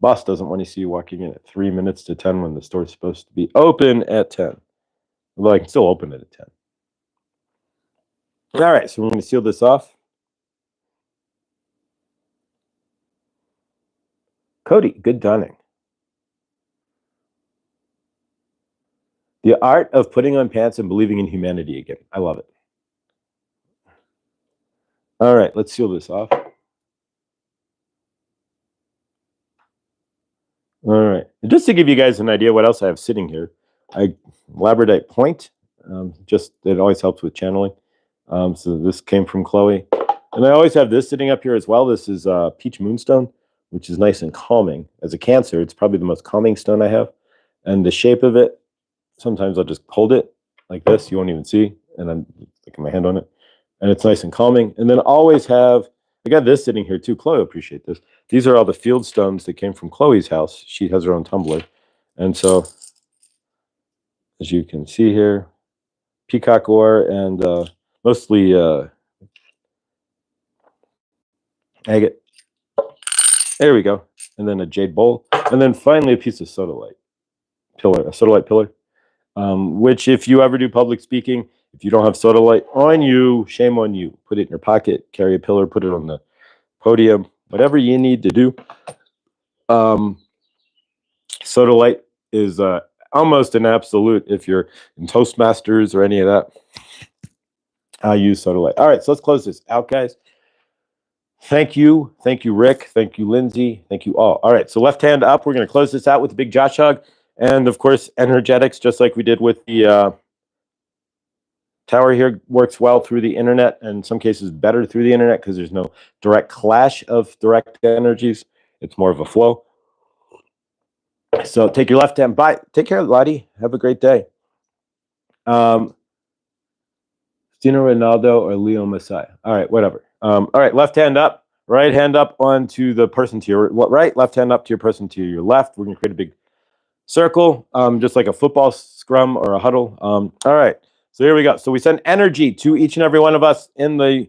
boss doesn't want to see you walking in at 3 minutes to 10 when the store's supposed to be open at 10. Although I can still open it at 10. All right, so we're going to seal this off. Cody, good donning. The art of putting on pants and believing in humanity again. I love it. All right, let's seal this off. All right. And just to give you guys an idea what else I have sitting here, labradorite point. Just it always helps with channeling. So this came from Chloe. And I always have this sitting up here as well. This is peach moonstone, which is nice and calming. As a Cancer, it's probably the most calming stone I have. And the shape of it, sometimes I'll just hold it like this. You won't even see. And I'm sticking my hand on it. And it's nice and calming. And then always have, I got this sitting here too. Chloe will appreciate this. These are all the field stones that came from Chloe's house. She has her own tumbler. And so, as you can see here, peacock ore and mostly agate. There we go. And then a jade bowl. And then finally a piece of sodalite pillar, a sodalite pillar. Which if you ever do public speaking, if you don't have sodalite on you, shame on you. Put it in your pocket, carry a pillar, put it on the podium, whatever you need to do. Sodalite is almost an absolute if you're in Toastmasters or any of that. I use sodalite. All right, so let's close this out, guys. Thank you, Rick. Thank you, Lindsay. Thank you all. All right, so left hand up. We're going to close this out with a big Josh hug. And, of course, energetics, just like we did with the tower here, works well through the internet, and in some cases better through the internet because there's no direct clash of direct energies. It's more of a flow. So take your left hand. Bye. Take care, Lottie. Have a great day. Cristiano Ronaldo or Leo Messiah. All right, whatever. All right, left hand up. Right hand up onto the person to your right. Left hand up to your person to your left. We're going to create a big circle, just like a football scrum or a huddle. All right, so here we go. So we send energy to each and every one of us in the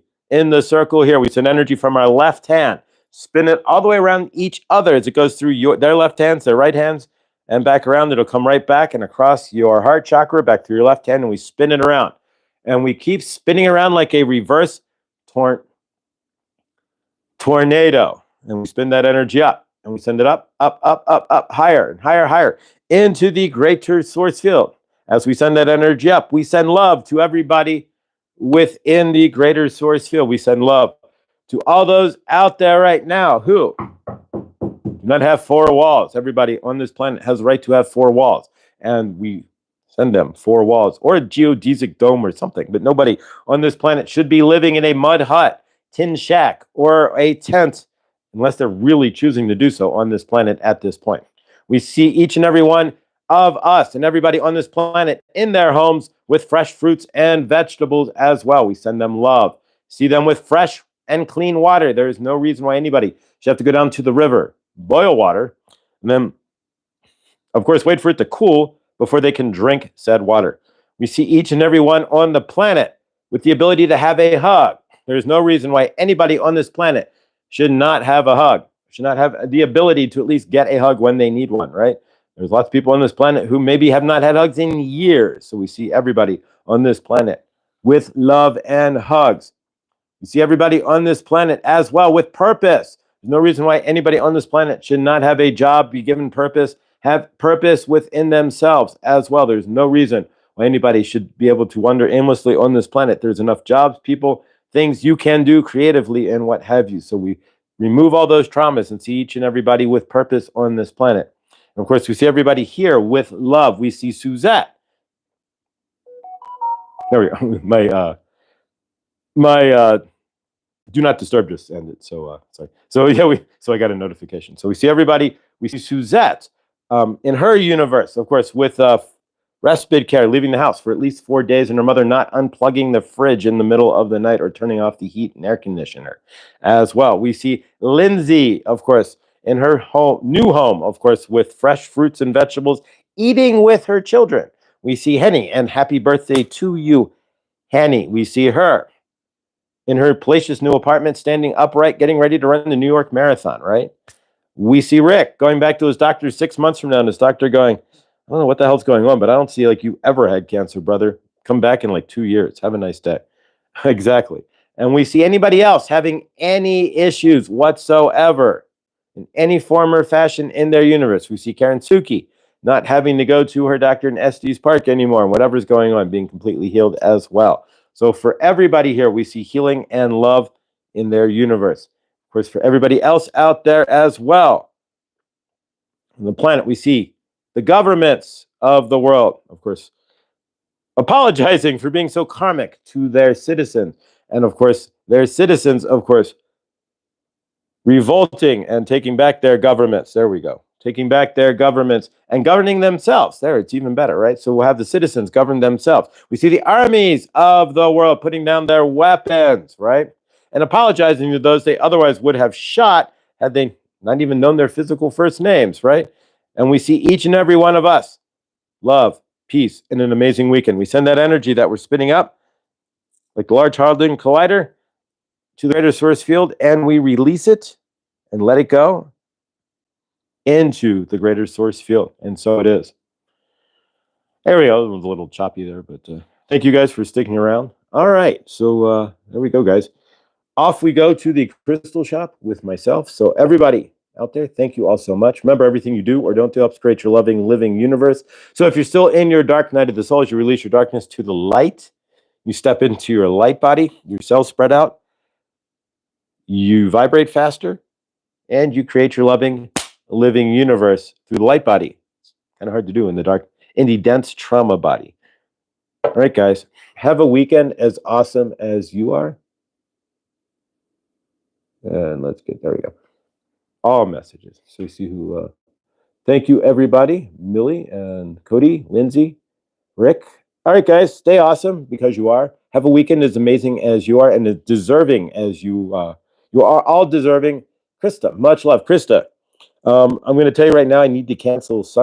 circle here. We send energy from our left hand, spin it all the way around each other as it goes through their left hands, their right hands, and back around. It'll come right back and across your heart chakra, back through your left hand, and we spin it around. And we keep spinning around like a reverse tornado. And we spin that energy up. And we send it up, higher and higher, higher into the greater source field. As we send that energy up, we send love to everybody within the greater source field. We send love to all those out there right now who do not have four walls. Everybody on this planet has the right to have four walls. And we send them four walls or a geodesic dome or something. But nobody on this planet should be living in a mud hut, tin shack, or a tent unless they're really choosing to do so on this planet at this point. We see each and every one of us and everybody on this planet in their homes with fresh fruits and vegetables as well. We send them love. See them with fresh and clean water. There is no reason why anybody should have to go down to the river, boil water, and then, of course, wait for it to cool before they can drink said water. We see each and every one on the planet with the ability to have a hug. There's no reason why anybody on this planet should not have a hug, should not have the ability to at least get a hug when they need one, right? There's lots of people on this planet who maybe have not had hugs in years. So we see everybody on this planet with love and hugs. We see everybody on this planet as well with purpose. There's no reason why anybody on this planet should not have a job, be given purpose, have purpose within themselves as well. There's no reason why anybody should be able to wander aimlessly on this planet. There's enough jobs, people, things you can do creatively, and what have you. So we remove all those traumas and see each and everybody with purpose on this planet. And of course, we see everybody here with love. We see Suzette. There we go. My do not disturb just ended. So sorry. So yeah, so I got a notification. So we see everybody. We see Suzette in her universe, of course, with respite care, leaving the house for at least 4 days, and her mother not unplugging the fridge in the middle of the night or turning off the heat and air conditioner as well. We see Lindsay, of course, in her new home, of course, with fresh fruits and vegetables, eating with her children. We see Henny, and happy birthday to you, Henny. We see her in her spacious new apartment, standing upright, getting ready to run the New York Marathon, right? We see Rick going back to his doctor 6 months from now, and his doctor going, I don't know what the hell's going on, but I don't see like you ever had cancer, brother. Come back in like 2 years. Have a nice day. Exactly. And we see anybody else having any issues whatsoever in any form or fashion in their universe. We see Karen Suki not having to go to her doctor in Estes Park anymore, and whatever's going on, being completely healed as well. So for everybody here, we see healing and love in their universe. Of course, for everybody else out there as well, on the planet, we see the governments of the world, of course, apologizing for being so karmic to their citizens. And of course, their citizens, of course, revolting and taking back their governments. There we go. Taking back their governments and governing themselves. There, it's even better, right? So we'll have the citizens govern themselves. We see the armies of the world putting down their weapons, right? And apologizing to those they otherwise would have shot had they not even known their physical first names, right? And we see each and every one of us, love, peace, and an amazing weekend. We send that energy that we're spinning up, like the Large Hadron Collider, to the greater source field, and we release it and let it go into the greater source field. And so it is. There we go. It was a little choppy there, but thank you guys for sticking around. All right. So there we go, guys. Off we go to the crystal shop with myself. So everybody out there, thank you all so much. Remember, everything you do or don't do helps create your loving, living universe. So if you're still in your dark night of the soul, as you release your darkness to the light, you step into your light body, your cells spread out, you vibrate faster, and you create your loving, living universe through the light body. It's kind of hard to do in the dark, in the dense trauma body. All right, guys, have a weekend as awesome as you are. And let's get, there we go. All messages. So you see who, thank you, everybody. Millie and Cody, Lindsay, Rick. All right, guys, stay awesome because you are. Have a weekend as amazing as you are and as deserving as you are all deserving. Krista, much love. Krista, I'm going to tell you right now, I need to cancel this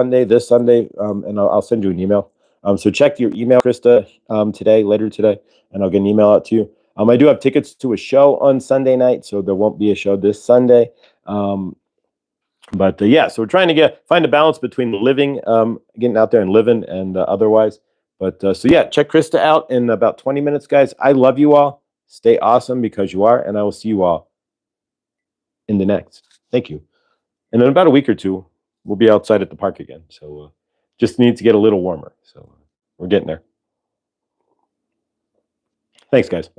Sunday, and I'll send you an email. So check your email, Krista, later today, and I'll get an email out to you. I do have tickets to a show on Sunday night, so there won't be a show this Sunday. But yeah, so we're trying to find a balance between living, getting out there and living, and otherwise. But so yeah, check Krista out in about 20 minutes, guys. I love you all. Stay awesome because you are, and I will see you all in the next. Thank you. And in about a week or two, we'll be outside at the park again. So just needs to get a little warmer. So we're getting there. Thanks, guys.